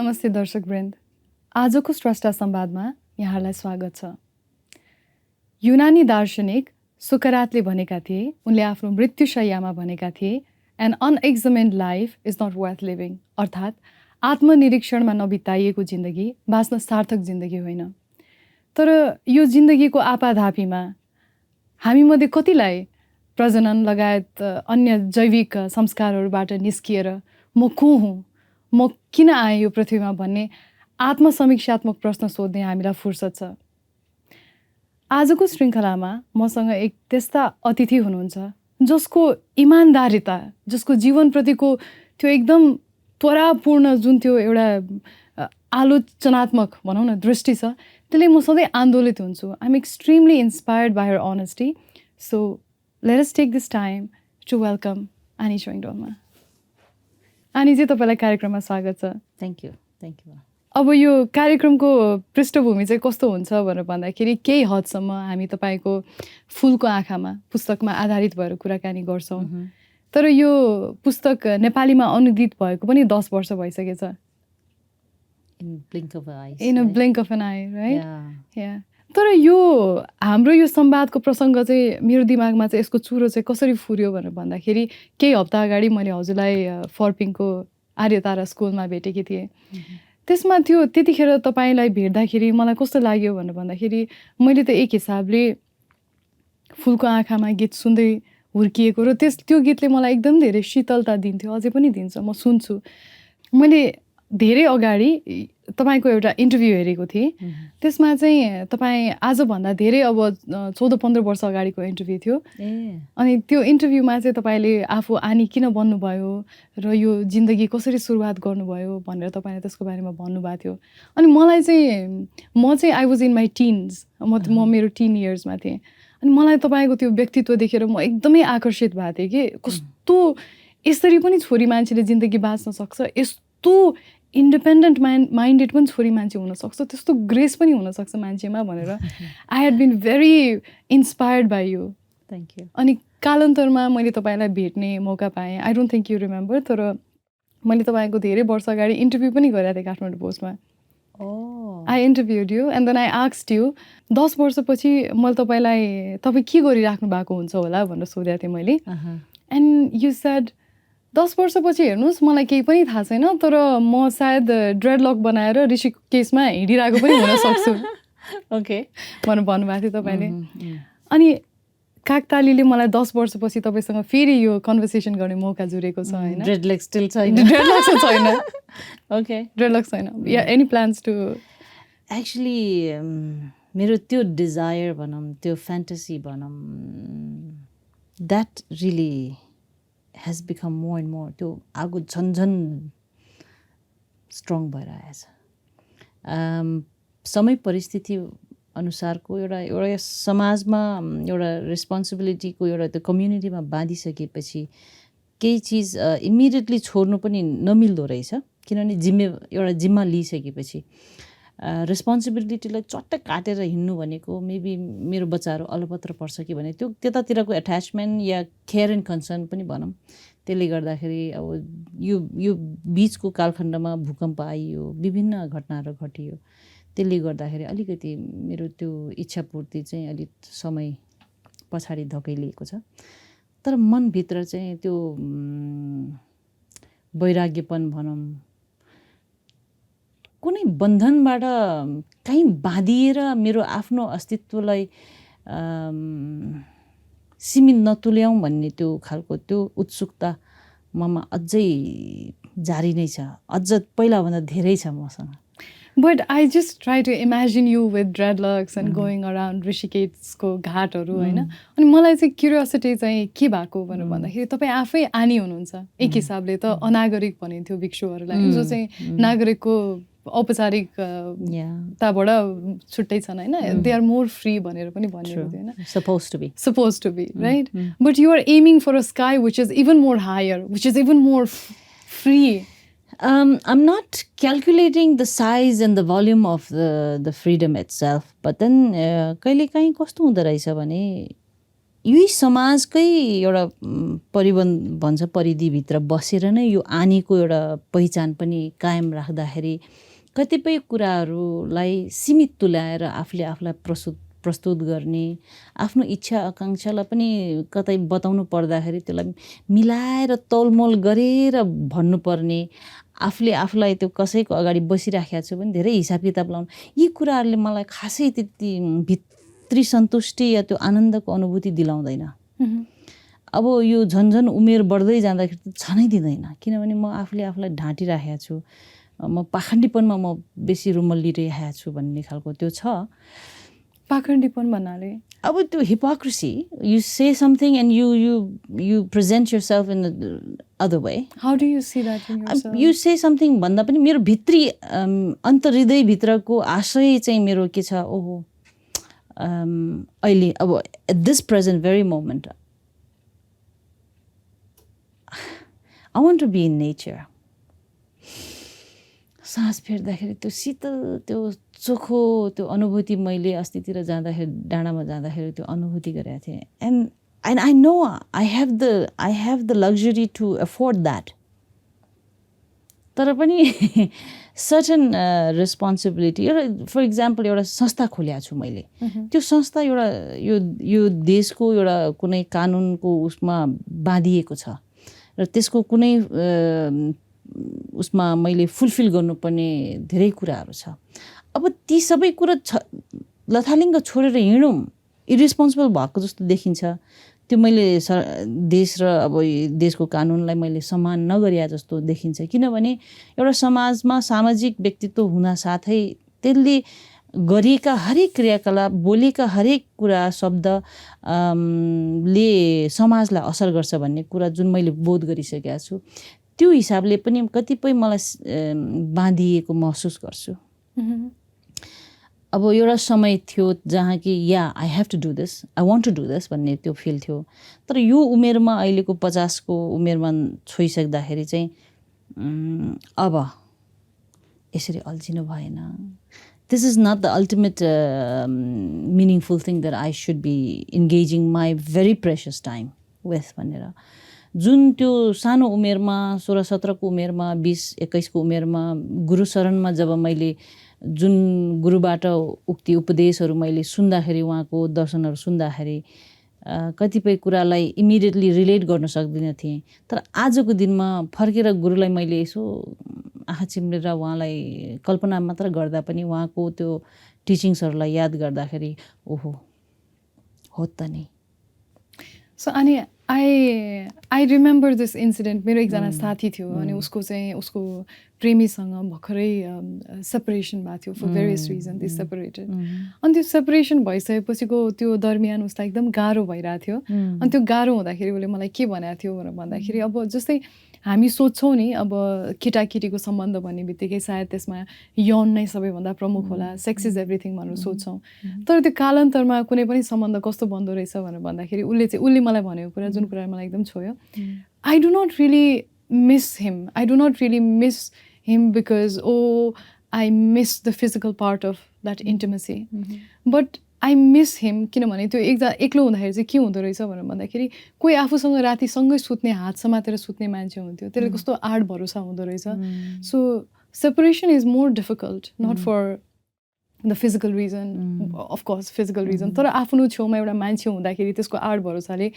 नमस्ते दर्शकवृन्द, आजको स्रष्टा संवादमा यहाँलाई स्वागत छ। युनानी दार्शनिक सुकरातले भनेका थिए, उनले आफ्नो मृत्युशय्यामा भनेका थिए, an unexamined life is not worth living, अर्थात् आत्मनिरीक्षणमा नबिताइएको जिन्दगी बाँच्न सार्थक जिन्दगी होइन। तर यो जिन्दगीको आपाधापीमा हामीमध्ये कतिलाई प्रजनन लगायत अन्य जैविक संस्कारहरूबाट निस्किएर म को हुँ, म किन आएँ यो पृथ्वीमा भन्ने आत्मसमीक्षात्मक प्रश्न सोध्ने हामीलाई फुर्सद छ। आजको श्रृङ्खलामा मसँग एक त्यस्ता अतिथि हुनुहुन्छ जसको इमान्दारिता, जसको जीवनप्रतिको त्यो एकदम त्वरापूर्ण जुन त्यो एउटा आलोचनात्मक भनौँ न दृष्टि छ, त्यसले म सधैँ आन्दोलित हुन्छु। आइ am extremely inspired by her honesty. So let us take this time to welcome आनी चोइङ ड्रोलमा। आनीजी, तपाईँलाई कार्यक्रममा स्वागत छ। Thank you. अब यो कार्यक्रमको पृष्ठभूमि चाहिँ कस्तो हुन्छ भनेर भन्दाखेरि केही हदसम्म हामी तपाईँको फुलको आँखामा पुस्तकमा आधारित भएर कुराकानी गर्छौँ। तर यो पुस्तक नेपालीमा अनुदित भएको पनि 10 वर्ष भइसकेछ। In a blink of an eye, right? तर यो हाम्रो यो संवादको प्रसङ्ग चाहिँ मेरो दिमागमा चाहिँ यसको चुरो चाहिँ कसरी फुर्यो भनेर भन्दाखेरि केही हप्ता अगाडि मैले हजुरलाई फर्पिङको आर्यतारा स्कुलमा भेटेकी थिएँ। त्यसमा थियो त्यतिखेर तपाईँलाई भेट्दाखेरि मलाई कस्तो लाग्यो भनेर भन्दाखेरि मैले त एक हिसाबले फुलको आँखामा गीत सुन्दै हुर्किएको र त्यो गीतले मलाई एकदम धेरै शीतलता दिन्थ्यो, अझै पनि दिन्छ, म सुन्छु। मैले धेरै अगाडि तपाईँको एउटा इन्टरभ्यू हेरेको थिएँ। त्यसमा चाहिँ तपाईँ आजभन्दा धेरै अब 14-15 वर्ष अगाडिको इन्टरभ्यू थियो। अनि त्यो इन्टरभ्यूमा चाहिँ तपाईँले आफू आनी किन बन्नुभयो र यो जिन्दगी कसरी सुरुवात गर्नुभयो भनेर तपाईँले त्यसको बारेमा भन्नुभएको थियो। अनि मलाई चाहिँ म चाहिँ I was in my teens, म मेरो टिन इयर्समा थिएँ। अनि मलाई तपाईँको त्यो व्यक्तित्व देखेर म एकदमै आकर्षित भएको थिएँ कि कस्तो यसरी पनि छोरी मान्छेले जिन्दगी बाँच्न सक्छ, यस्तो इन्डिपेन्डेन्ट माइन्डेड पनि छोरी मान्छे हुनसक्छ, त्यस्तो ग्रेस पनि हुनसक्छ मान्छेमा भनेर I had been very inspired by you. Thank you. अनि कालान्तरमा मैले तपाईँलाई भेट्ने मौका पाएँ। I don't think you remember, तर मैले तपाईँको धेरै वर्ष अगाडि इन्टरभ्यू पनि गरेको थिएँ काठमाडौँ पोस्टमा। I interviewed you and then I asked you 10 वर्षपछि मैले तपाईँ के गरिराख्नु भएको हुन्छ होला भनेर सोधेको थिएँ मैले। एन्ड यु सेड 10 वर्षपछि हेर्नुहोस् मलाई केही पनि थाहा छैन, तर म सायद ड्रेडलक बनाएर ऋषिकेशमा हिँडिरहेको पनि हुनसक्छु। ओके भनेर भन्नुभएको थियो तपाईँले। अनि काकतालीले मलाई 10 वर्षपछि तपाईँसँग फेरि यो कन्भर्सेसन गर्ने मौका जुरेको छ होइन? ड्रेडलक स्टिल छैन? ड्रेडलक चाहिँ छैन। ओके, ड्रेडलक छैन। या एनी प्लान्स टु? एक्चुली मेरो त्यो डिजायर भनौँ, त्यो फ्यान्टेसी भनौँ, that really has become more and more, त्यो आगो झन्झन स्ट्रङ भएर आएछ। समय परिस्थिति अनुसारको एउटा समाजमा एउटा रेस्पोन्सिबिलिटीको एउटा त्यो कम्युनिटीमा बाँधिसकेपछि केही चिज इमिडिएटली छोड्नु पनि नमिल्दो रहेछ, किनभने एउटा जिम्मा लिइसकेपछि रेस्पोन्सिबिलिटीलाई चट्ट काटेर हिँड्नु भनेको मेबी मेरो बच्चाहरू अलपत्र पर्छ कि भने त्यो त्यतातिरको एट्याचमेन्ट या केयर एन्ड कन्सर्न पनि भनौँ। त्यसले गर्दाखेरि अब यो बिचको कालखण्डमा भूकम्प आइयो, विभिन्न घटनाहरू घटियो। त्यसले गर्दाखेरि अलिकति मेरो त्यो इच्छापूर्ति चाहिँ अलिक समय पछाडि धकेलिएको छ। तर मनभित्र चाहिँ त्यो वैराग्यपन भनौँ, कुनै बन्धनबाट कहीँ बाँधिएर मेरो आफ्नो अस्तित्वलाई सीमित नतुल्याउँ भन्ने त्यो खालको त्यो उत्सुकता ममा अझै जारी नै छ, अझ पहिलाभन्दा धेरै छ मसँग। But I just try to imagine you with dreadlocks and going around ऋषिकेशको घाटहरू होइन। अनि मलाई चाहिँ क्युरियोसिटी चाहिँ के भएको भनेर भन्दाखेरि तपाईँ आफै आनी हुनुहुन्छ, एक हिसाबले त अनागरिक भनिन्थ्यो भिक्षुहरूलाई, जो चाहिँ नागरिकको औपचारिक ताबाट छुट्टै छन् होइन, दे आर मोर फ्री भनेर पनि भनिएको थियो होइन, suppose to be right. But you are aiming for a sky which is even more higher, which is even more free. I'm not calculating the size and the volume of the freedom itself, but then कहिले काहीँ कस्तो हुँदो रहेछ भने यही समाजकै एउटा भन्छ परिधिभित्र बसेर नै यो आनीको एउटा पहिचान पनि कायम राख्दाखेरि कतिपय कुराहरूलाई सीमित तुल्याएर आफूले आफूलाई प्रस्तुत गर्ने, आफ्नो इच्छा आकाङ्क्षालाई पनि कतै बताउनु पर्दाखेरि त्यसलाई मिलाएर तौलमोल गरेर भन्नुपर्ने, आफूले आफूलाई त्यो कसैको अगाडि बसिराखेको छु भने धेरै हिसाब किताब लाउनु, यी कुराहरूले मलाई खासै त्यति भित्री सन्तुष्टि या त्यो आनन्दको अनुभूति दिलाउँदैन। अब यो झन्झन उमेर बढ्दै जाँदाखेरि त छनै दिँदैन, किनभने म आफूले आफूलाई ढाँटिराखेको छु, म पाखण्डीपनमा म बेसी रुमल्लिरहेको छु भन्ने खालको त्यो छ। पाखण्डीपन भन्नाले अब त्यो hypocrisy, you say something and you present yourself in the other way. How do you see that in yourself? You say something भन्दा पनि मेरो भित्री अन्तर्हृदयभित्रको आशय चाहिँ मेरो के छ, ओहो अहिले अब at this present very moment I want to be in nature. सास फेर्दाखेरि त्यो शीतल, त्यो चोखो, त्यो अनुभूति मैले अस्तितिर जाँदाखेरि, डाँडामा जाँदाखेरि त्यो अनुभूति गरेको थिएँ। And I know I have the luxury to afford that. तर पनि सर्टन रेस्पोन्सिबिलिटी, एउटा फर इक्जाम्पल एउटा संस्था खोलेको छु मैले, त्यो संस्था एउटा यो देशको एउटा कुनै कानुनको उसमा बाँधिएको छ र त्यसको कुनै उसमा मैले फुलफिल गर्नुपर्ने धेरै कुराहरू छ। अब ती सबै कुरा लथालिङ्ग छोडेर हिँडौँ इरेस्पोन्सिबल भएको जस्तो देखिन्छ। त्यो मैले देश र अब देशको कानुनलाई मैले सम्मान नगरिया जस्तो देखिन्छ, किनभने एउटा समाजमा सामाजिक व्यक्तित्व हुन साथै त्यसले गरिएका हरेक क्रियाकलाप, बोलेका हरेक कुरा, शब्द ले समाजलाई असर गर्छ भन्ने कुरा जुन मैले बोध गरिसकेको छु, त्यो हिसाबले पनि कतिपय मलाई बाँधिएको महसुस गर्छु। अब एउटा समय थियो जहाँ कि I have to do this, I want to do this भन्ने त्यो फिल थियो। तर यो उमेरमा, अहिलेको 50 को उमेरमा छोइसक्दाखेरि चाहिँ अब यसरी अल्झिनु भएन। This is not the ultimate meaningful thing that I should be engaging my very precious time with भनेर, जुन त्यो सानो उमेरमा 16-17 को उमेरमा, 20-21 को उमेरमा गुरु शरणमा जब मैले जुन गुरुबाट उक्ति उपदेशहरू मैले सुन्दाखेरि, उहाँको दर्शनहरू सुन्दाखेरि कतिपय कुरालाई इमिडिएटली रिलेट गर्न सक्दिनँ थिएँ। तर आजको दिनमा फर्केर गुरुलाई मैले यसो आँखा चिम्लेर उहाँलाई कल्पना मात्र गर्दा पनि उहाँको त्यो टिचिङ्सहरूलाई याद गर्दाखेरि ओहो हो त नि। सो अनि आई रिमेम्बर दिस इन्सिडेन्ट। मेरो एकजना साथी थियो अनि उसको प्रेमीसँग भर्खरै सेपरेसन भएको थियो for various reason, they separated. अनि त्यो सेपरेसन भइसकेपछिको त्यो दरमियान उसलाई एकदम गाह्रो भइरहेको थियो। अनि त्यो गाह्रो हुँदाखेरि उसले मलाई के भनेको थियो भनेर भन्दाखेरि, अब जस्तै हामी सोध्छौँ नि, अब केटाकेटीको सम्बन्ध भन्ने बित्तिकै सायद त्यसमा यौन नै सबैभन्दा प्रमुख होला, सेक्स इज एभ्रिथिङ भनेर सोध्छौँ। तर त्यो कालान्तरमा कुनै पनि सम्बन्ध कस्तो बन्दो रहेछ भनेर भन्दाखेरि उसले मलाई भनेको कुरा, जुन कुरा मलाई एकदम छोयो, I do not really miss him, I do not really miss him because I miss the physical part of that intimacy, but I miss him किनभने त्यो एक्लो हुँदाखेरि चाहिँ के हुँदो रहेछ भनेर भन्दाखेरि कोही आफूसँग राति सँगै सुत्ने, हात समातेर सुत्ने मान्छे हुन्थ्यो, त्यसले कस्तो आड भरोसा हुँदो रहेछ। So separation is more difficult, not for the physical reason, of course physical reason, तर आफ्नो छेउमा एउटा मान्छे हुँदाखेरि त्यसको आड भरोसाले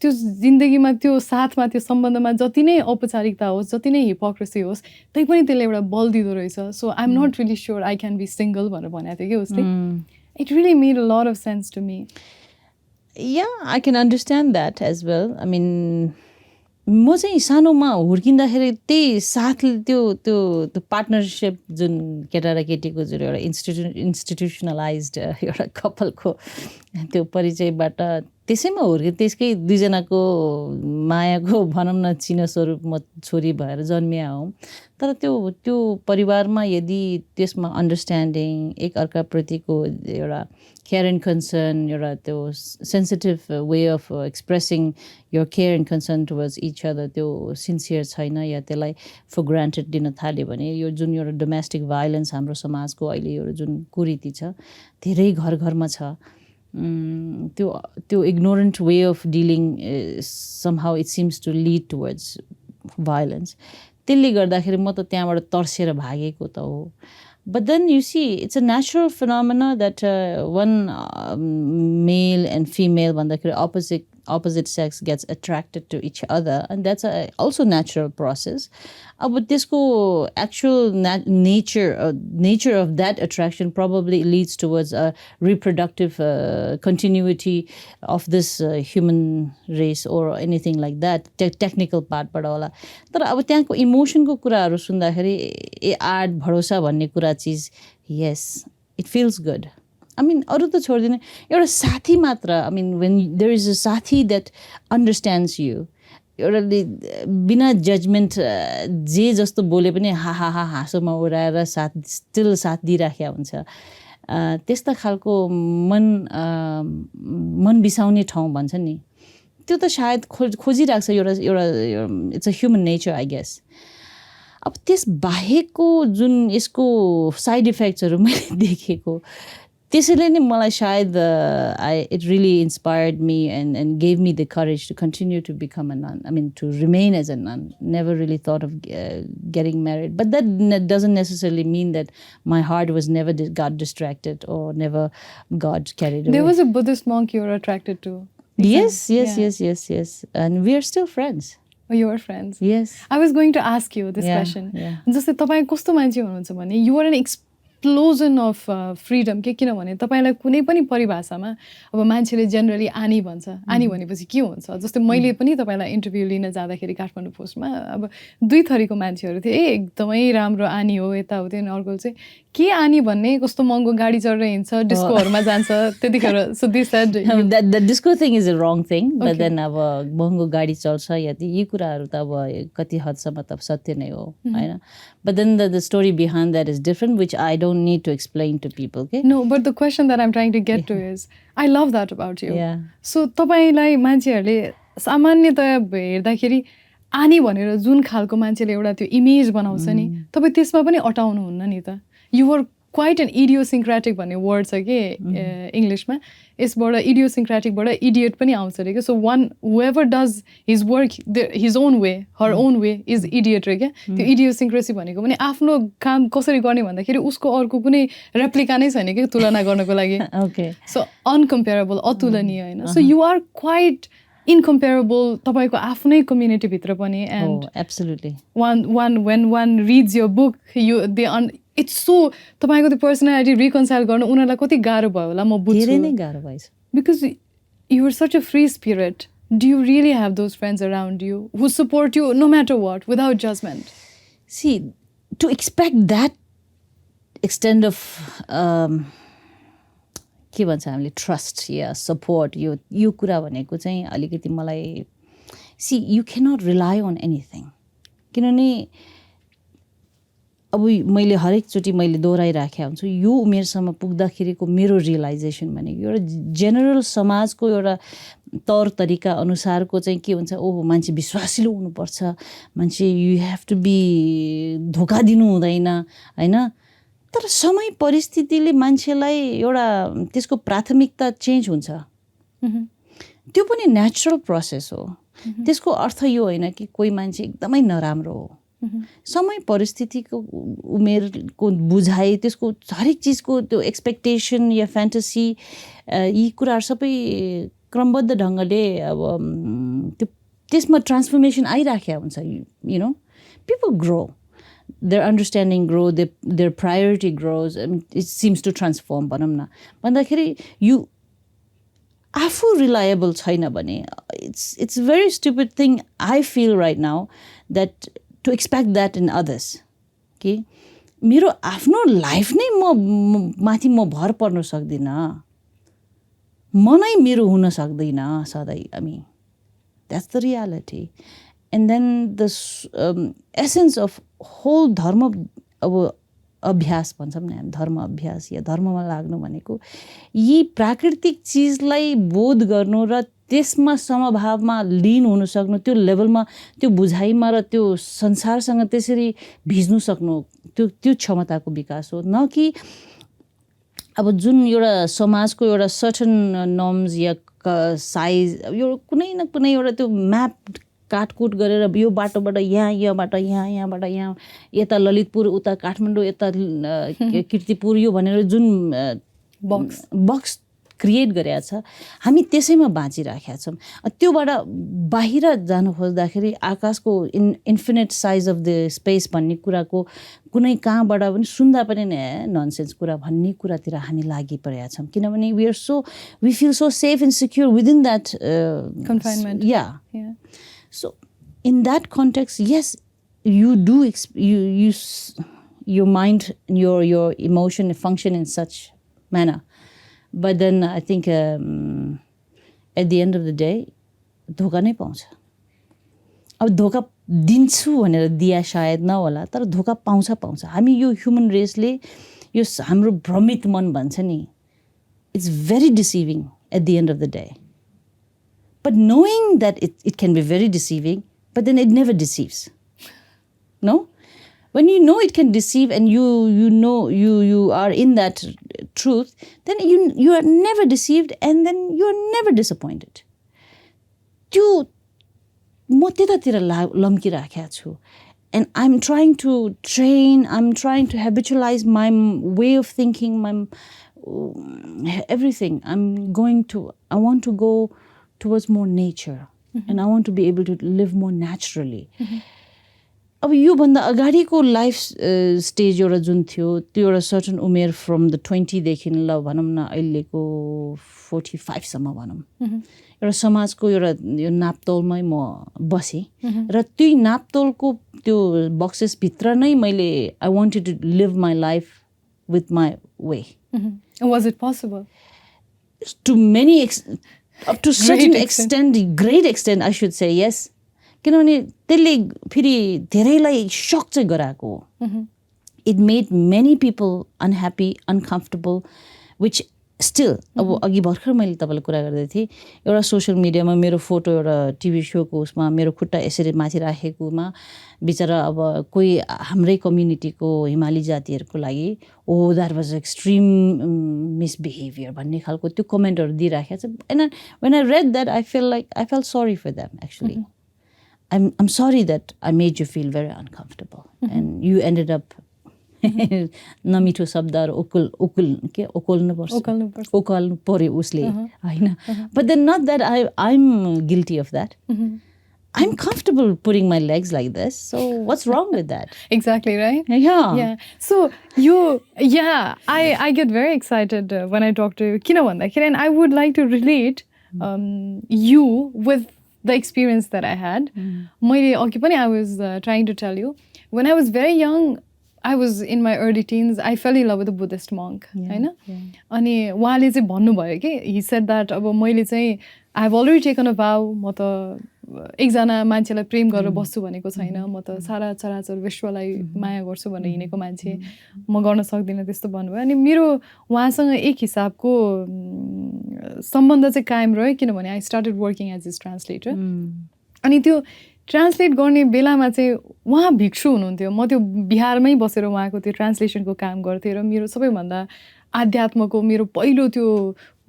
त्यो जिन्दगीमा, त्यो साथमा, त्यो सम्बन्धमा जति नै औपचारिकता होस्, जति नै हिपोक्रेसी होस्, त्यही पनि त्यसले एउटा बल दिँदो रहेछ। So I am not really sure I can be single भनेर भनेको थियो कि उसले। It really made a lot of sense to me. Yeah, I can understand that as well. I mean, म चाहिँ सानोमा हुर्किँदाखेरि त्यही साथले त्यो पार्टनरसिप जुन केटा र केटीको जुन एउटा इन्स्टिट्युसनलाइज्ड एउटा कपलको त्यो परिचयबाट त्यसैमा हुर्केँ, त्यसकै दुईजनाको मायाको भनौँ न चिनो स्वरूप म छोरी भएर जन्मिया हौँ। तर त्यो परिवारमा यदि त्यसमा अन्डरस्ट्यान्डिङ, एक अर्काप्रतिको एउटा केयर एन्ड कन्सर्न, एउटा त्यो sensitive way of expressing your care and concern towards each other त्यो सिन्सियर छैन या त्यसलाई फर ग्रान्टेड दिन थाल्यो भने यो जुन एउटा डोमेस्टिक भाइलेन्स हाम्रो समाजको अहिले एउटा जुन कुरीति छ धेरै घर घरमा छ। त्यो ignorant way of dealing somehow it seems to lead towards violence. त्यसले गर्दाखेरि म त त्यहाँबाट तर्सेर भागेको त हो. But then you see, it's a natural phenomena that one male and female, भन्दाखेरि opposite sex gets attracted to each other, and that's also natural process. अब त्यसको actual nature of that attraction probably leads towards a reproductive continuity of this human race or anything like that, technical part बाट होला. तर अब त्यहाँको इमोसनको कुराहरू सुन्दाखेरि आँट भरोसा भन्ने कुरा चिज, yes, it feels good. I mean, अरू त छोडिदिने, एउटा साथी मात्र, I mean, when there is a साथी that understands you, एउटाले बिना जजमेन्ट जे जस्तो बोले पनि हाँसोमा उडाएर स्टिल साथ दिइराखेको हुन्छ. त्यस्ता खालको मन बिसाउने ठाउँ भन्छ नि, त्यो त सायद खोजिरहेको छ एउटा it's a human nature I guess. अब त्यस बाहेकको जुन यसको साइड इफेक्ट्सहरू मैले देखेको, त्यसैले नै मलाई सायद it really inspired me and gave me the courage to continue to become a nun. I mean, to remain as a nun. Never really thought of getting married. But that doesn't necessarily mean that my heart was never got distracted or never got carried away. There was a Buddhist monk you were attracted to. Yes. And we are still friends. Oh, you are friends? Yes. I was going to ask you this question. जस्तै तपाईं कस्तो मान्छे हुनुहुन्छ भने you are an explosion of freedom के किनभने तपाईलाई कुनै पनि परिभाषामा अब मान्छेले जनरली आनी भन्छ. आनी भनेपछि के हुन्छ? जस्तै मैले पनि तपाईलाई इन्टरभ्यु लिन जाँदाखेरि काठमाडौँ पोस्टमा अब दुई थरीको मान्छेहरू थिए. एकदमै राम्रो आनी हो यताउति, अनि अर्को चाहिँ के आनी भन्ने कस्तो महँगो गाडी चढेर हिँड्छ, डिस्कोहरुमा जान्छ त्यतिखेर. So they said the disco thing is a wrong thing, but then अब महँगो गाडी चल्छ यति यी कुराहरू त अब कति हदसम्म त सत्य नै हो हैन. But then the story behind that is different, which I don't need to explain to people. Okay? No, but the question that I'm trying to get to is, I love that about you. Yeah. So तपाईलाई मान्छेहरूले सामान्यतया हेर्दाखेरि आनी भनेर जुन खालको मान्छेले एउटा त्यो इमेज बनाउँछ नि, तपाई त्यसमा पनि अटाउनु हुन्न नि त. You were quite an idiosyncratic भन्ने वर्ड छ के इङ्ग्लिशमा. यसबाट idiosyncratic बाट idiot पनि आउँछ रे के. So whoever does his work his own way, her own way is idiot रे के. त्यो idiosyncrasy भनेको पनि आफ्नो काम कसरी गर्ने भन्दाखेरि उसको अर्को कुनै रेप्लिका नै छैन के तुलना गर्नको लागि. Okay. So uncomparable, अतुलनीय हैन. So you are quite incomparable तपाईको आफ्नै कम्युनिटी भित्र पनि. And absolutely. When one reads your book, it's so तपाईको त्यो पर्सनालिटी रिकन्साइल गर्न उनीहरुलाई कति गाह्रो भयो होला म बुझ्छु. धेरै नै गाह्रो भएछ. Because you are such a free spirit. Do you really have those friends around you who support you no matter what, without judgment? See, to expect that extent of के भन्छ हामीले ट्रस्ट या सपोर्ट, यो कुरा भनेको चाहिँ अलिकति मलाई, see you cannot rely on anything. किनभने अब मैले हरेकचोटि मैले दोहोऱ्याइराखेको हुन्छु, यो उमेरसम्म पुग्दाखेरिको मेरो रियलाइजेसन भनेको एउटा जेनरल समाजको एउटा तौर तरिका अनुसारको चाहिँ के हुन्छ, ओहो मान्छे विश्वासिलो हुनुपर्छ, मान्छे यु हेभ टु बी धोका दिनु हुँदैन हैन. तर समय परिस्थितिले मान्छेलाई एउटा त्यसको प्राथमिकता चेन्ज हुन्छ. त्यो पनि नेचुरल प्रोसेस हो. त्यसको अर्थ यो होइन कि कोही मान्छे एकदमै नराम्रो हो. समय परिस्थितिको उमेरको बुझाइ, त्यसको हरेक चिजको त्यो एक्सपेक्टेसन या फ्यान्टेसी, यी कुराहरू सबै क्रमबद्ध ढङ्गले अब त्यसमा ट्रान्सफर्मेसन आइराखेको हुन्छ. You know, people grow, their understanding grow, their priority grows. I mean, it seems to transform भनौँ न. भन्दाखेरि you आफू reliable छैन भने, it's a very stupid thing I feel right now, that to expect that in others. Okay? मेरो आफ्नो life नै माथि म भर पर्न सक्दिनँ, म नै मेरो हुन सक्दिनँ सधैँ. I mean, that's the reality. And then the essence of whole धर्म अब अभ्यास भन्छौँ नि हामी, धर्म अभ्यास या धर्ममा लाग्नु भनेको यी प्राकृतिक चिजलाई बोध गर्नु र त्यसमा समभावमा लीन हुन सक्नु, त्यो लेभलमा, त्यो बुझाइमा र त्यो संसारसँग त्यसरी भिज्नु सक्नु, त्यो क्षमताको विकास हो. न कि अब जुन एउटा समाजको एउटा सर्टन नर्म्स या साइज यो कुनै न कुनै एउटा त्यो म्याप काटकुट गरेर यो बाटोबाट यहाँबाट यहाँबाट यहाँ यता ललितपुर उता काठमाडौँ यता कीर्तिपुर यो भनेर जुन बक्स क्रिएट गरेका छ हामी त्यसैमा बाँचिराखेका छौँ। त्योबाट बाहिर जानु खोज्दाखेरि आकाशको infinite size of the space भन्ने कुराको कुनै कहाँबाट पनि सुन्दा पनि ननसेन्स कुरा भन्ने कुरातिर हामी लागिपरेका छौँ किनभने we feel so safe and secure within that confinement. So in that context, yes, you do your mind, your emotion function in such manner. But then I think at the end of the day, धोका नै पाउँछ। अब धोका दिन्छु भनेर दिया सायद नहोला तर धोका पाउँछ। हामी यो ह्युमन रेसले यो हाम्रो भ्रमित मन भन्छ नि, it's very deceiving at the end of the day. But knowing that it can be very deceiving, but then it never deceives. No? When you know it can deceive and you know you are in that truth, then you are never deceived and then you are never disappointed. त्यो म त्यतातिर लम्किराखेको छु. And I'm trying to train, I'm trying to habitualize my way of thinking, my everything. I want to go towards more nature. And I want to be able to live more naturally. अब यो भन्दा अगाडिको life stage एउटा जुन थियो त्यो एउटा certain उमेर फ्रम द 20 देखि ल भनौँ न अहिलेको 45 सम्म भनौँ एउटा समाजको एउटा यो नापतोलमै म बसेँ र त्यही नापतोलको त्यो बक्सेस भित्र नै मैले I wanted to live my life with my way. Was it possible? To many up to certain extent, great extent I should say, yes. किनभने त्यसले फेरि धेरैलाई सक चाहिँ गराएको हो. It made many people unhappy, uncomfortable, which still अब अघि भर्खर मैले तपाईँलाई कुरा गर्दै थिएँ एउटा सोसियल मिडियामा मेरो फोटो एउटा टिभी सोको उसमा मेरो खुट्टा यसरी माथि राखेकोमा बिचरा अब कोही हाम्रै कम्युनिटीको हिमाली जातिहरूको लागि oh that was extreme misbehaviour भन्ने खालको त्यो कमेन्टहरू दिइराखेको छ. And when I read that I felt sorry for them actually. I'm sorry that I made you feel very uncomfortable and you ended up नमिठो शब्दहरू ओकाल्नु पर्यो उसले होइन. But then not that I'm guilty of that. I'm comfortable putting my legs like this. So what's wrong with that? Exactly, right? Yeah. So I get very excited when I talk to you. किन भन्दाखेरि and I would like to relate you with the experience that I had. मैले अघि पनि I was trying to tell you when I was very young, I was in my early teens, I fell in love with a Buddhist monk. होइन अनि उहाँले चाहिँ भन्नुभयो कि he said that अब मैले चाहिँ I have already taken a vow, म त एकजना मान्छेलाई प्रेम गरेर बस्छु भनेको छैन, म त सारा चराचर विश्वलाई माया गर्छु भनेर हिँडेको मान्छे, म गर्न सक्दिनँ त्यस्तो भन्नुभयो. अनि मेरो उहाँसँग एक हिसाबको सम्बन्ध चाहिँ कायम रह्यो किनभने I started working as is translator. अनि त्यो ट्रान्सलेट गर्ने बेलामा चाहिँ उहाँ भिक्षु हुनुहुन्थ्यो. म त्यो बिहारमै बसेर उहाँको त्यो ट्रान्सलेसनको काम गर्थेँ र मेरो सबैभन्दा आध्यात्मको मेरो पहिलो त्यो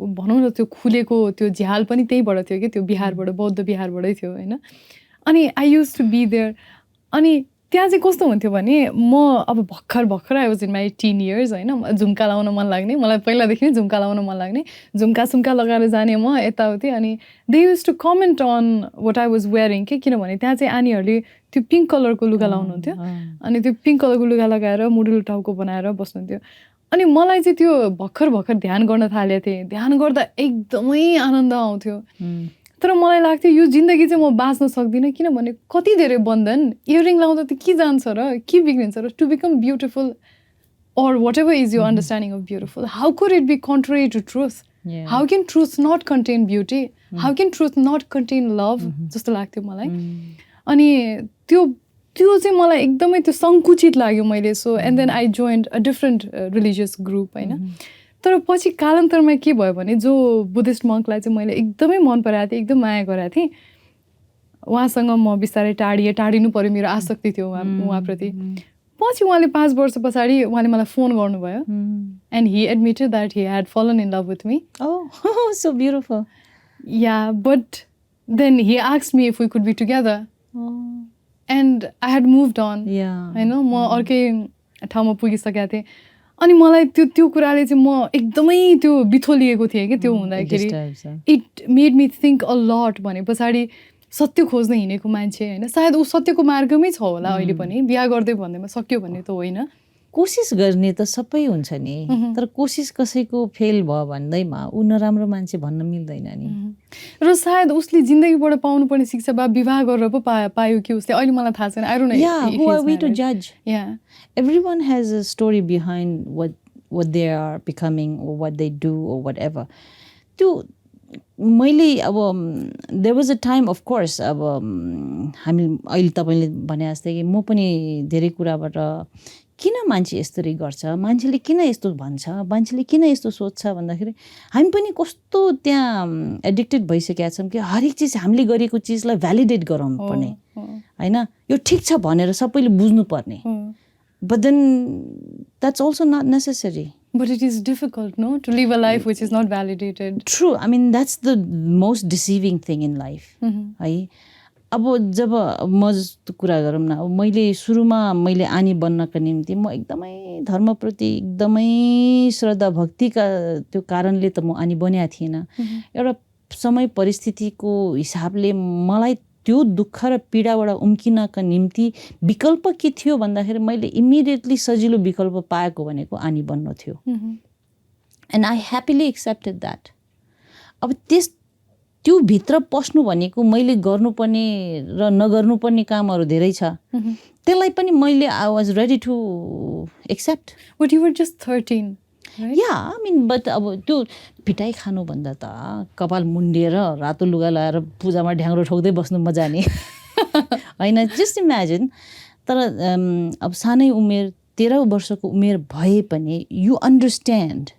भनौँ न त्यो खुलेको त्यो झ्याल पनि त्यहीबाट थियो कि त्यो बिहारबाट बौद्ध बिहारबाटै थियो होइन. अनि I use to be there. अनि त्यहाँ चाहिँ कस्तो हुन्थ्यो भने म अब भर्खर I was in my teen years होइन. झुम्का लाउन मन लाग्ने, मलाई पहिलादेखि नै झुम्का लाउन मन लाग्ने, झुम्का लगाएर जाने म यताउति. अनि they use to comment on what I was wearing कि किनभने त्यहाँ चाहिँ आनीहरूले त्यो पिङ्क कलरको लुगा लाउनुहुन्थ्यो अनि त्यो पिङ्क कलरको लुगा लगाएर मुडुलो टाउको बनाएर बस्नुहुन्थ्यो. अनि मलाई चाहिँ त्यो भर्खर ध्यान गर्न थालेको थिएँ. ध्यान गर्दा एकदमै आनन्द आउँथ्यो. तर मलाई लाग्थ्यो यो जिन्दगी चाहिँ म बाँच्न सक्दिनँ किनभने कति धेरै बन्धन. इयरिङ लाउँदा त के जान्छ र के बिग्रिन्छ र. To become beautiful or whatever is your understanding of beautiful, how could it be contrary to truth? How can truth not contain beauty? How can truth not contain love? जस्तो लाग्थ्यो मलाई. अनि त्यो चाहिँ मलाई एकदमै त्यो सङ्कुचित लाग्यो मैले. So and then I joined a different religious group होइन. तर पछि कालान्तरमा के भयो भने जो बुद्धिस्ट मङ्कलाई चाहिँ मैले एकदमै मन पराएको थिएँ, एकदम माया गरेको थिएँ, उहाँसँग म बिस्तारै टाढिनु पऱ्यो. मेरो आसक्ति थियो उहाँप्रति. पछि उहाँले 5 वर्ष पछाडि उहाँले मलाई फोन गर्नुभयो and he admitted that he had fallen in love with me. Oh, so beautiful. Yeah, but then he asked me if we could be together. And I had moved on. होइन म अर्कै ठाउँमा पुगिसकेको थिएँ. अनि मलाई त्यो कुराले चाहिँ म एकदमै त्यो बिथोलिएको थिएँ कि त्यो हुँदाखेरि. It made me think a lot. भने पछाडि सत्य खोज्न हिँडेको मान्छे होइन, सायद ऊ सत्यको मार्गमै छ होला अहिले पनि. बिहा गर्दै भन्दैमा सक्यो भन्ने त होइन. कोसिस गर्ने त सबै हुन्छ नि, तर कोसिस कसैको फेल भयो भन्दैमा ऊ नराम्रो मान्छे भन्न मिल्दैन नि. र सायद उसले जिन्दगीबाट पाउनुपर्ने शिक्षा बा विवाह गरेर पो पायो कि उसले, अहिले मलाई थाहा छैन. I don't know. Yeah, who are we to judge? Yeah. Everyone has a story behind what they are becoming or what they do or whatever. त्यो मैले अब there was a time, of course, अब हामी अहिले तपाईँले भने जस्तै कि म पनि धेरै कुराबाट किन मान्छे यसरी गर्छ, मान्छेले किन यस्तो भन्छ, मान्छेले किन यस्तो सोच्छ भन्दाखेरि हामी पनि कस्तो त्यहाँ एडिक्टेड भइसकेका छौँ कि हरेक चिज हामीले गरेको चिजलाई भ्यालिडेट गराउनु पर्ने होइन, यो ठिक छ भनेर सबैले बुझ्नु पर्ने. But then that's also not necessary. But it is difficult, no, to live a life which is not validated. True. I mean, that's the most deceiving thing in life. है अब जब म जस्तो कुरा गरौँ न, अब मैले सुरुमा मैले आनी बन्नका निम्ति म एकदमै धर्मप्रति एकदमै श्रद्धा भक्तिका त्यो कारणले त म आनी बनेको थिइनँ. एउटा समय परिस्थितिको हिसाबले मलाई त्यो दुःख र पीडाबाट उम्किनका निम्ति विकल्प के थियो भन्दाखेरि मैले इमिडिएटली सजिलो विकल्प पाएको भनेको आनी बन्नु थियो. And I happily accepted that. अब त्यो भित्र पस्नु भनेको मैले गर्नुपर्ने र नगर्नुपर्ने कामहरू धेरै छ. त्यसलाई पनि मैले I was ready to accept. But you were just 13. या आई मिन बट अब त्यो पिटाइ खानुभन्दा त कपाल मुन्डिएर रातो लुगा लगाएर पूजामा ढ्याङ्ग्रो ठोक्दै बस्नु मजा नि होइन. Just imagine. तर अब सानै उमेर 13 वर्षको उमेर भए पनि you understand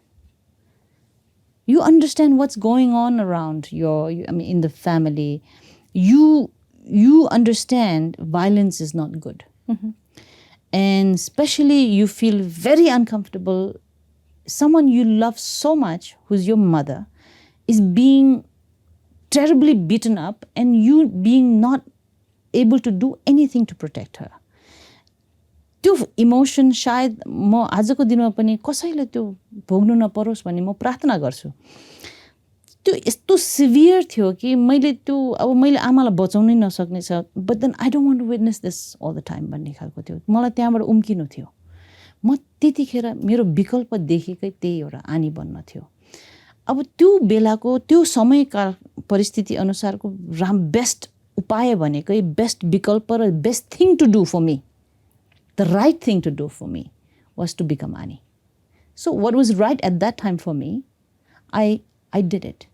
what's going on around in the family. You understand violence is not good. And especially you feel very uncomfortable. Someone you love so much, who's your mother, is being terribly beaten up and you being not able to do anything to protect her. त्यो emotion सायद म आजको दिनमा पनि कसैले त्यो भोग्नु नपरोस् भन्ने म प्रार्थना गर्छु. त्यो यस्तो सिभियर थियो कि मैले त्यो अब मैले आमालाई बचाउनै नसक्ने छ. But then I don't want to witness this all the time भन्ने खालको थियो. मलाई त्यहाँबाट उम्किनु थियो. म त्यतिखेर मेरो विकल्प देखेकै त्यही एउटा आनी बन्न थियो. अब त्यो बेलाको त्यो समयका परिस्थिति अनुसारको बेस्ट उपाय भनेकै बेस्ट विकल्प र best thing to do for me, the right thing to do for me was to become Ani. So what was right at that time for me, I did it.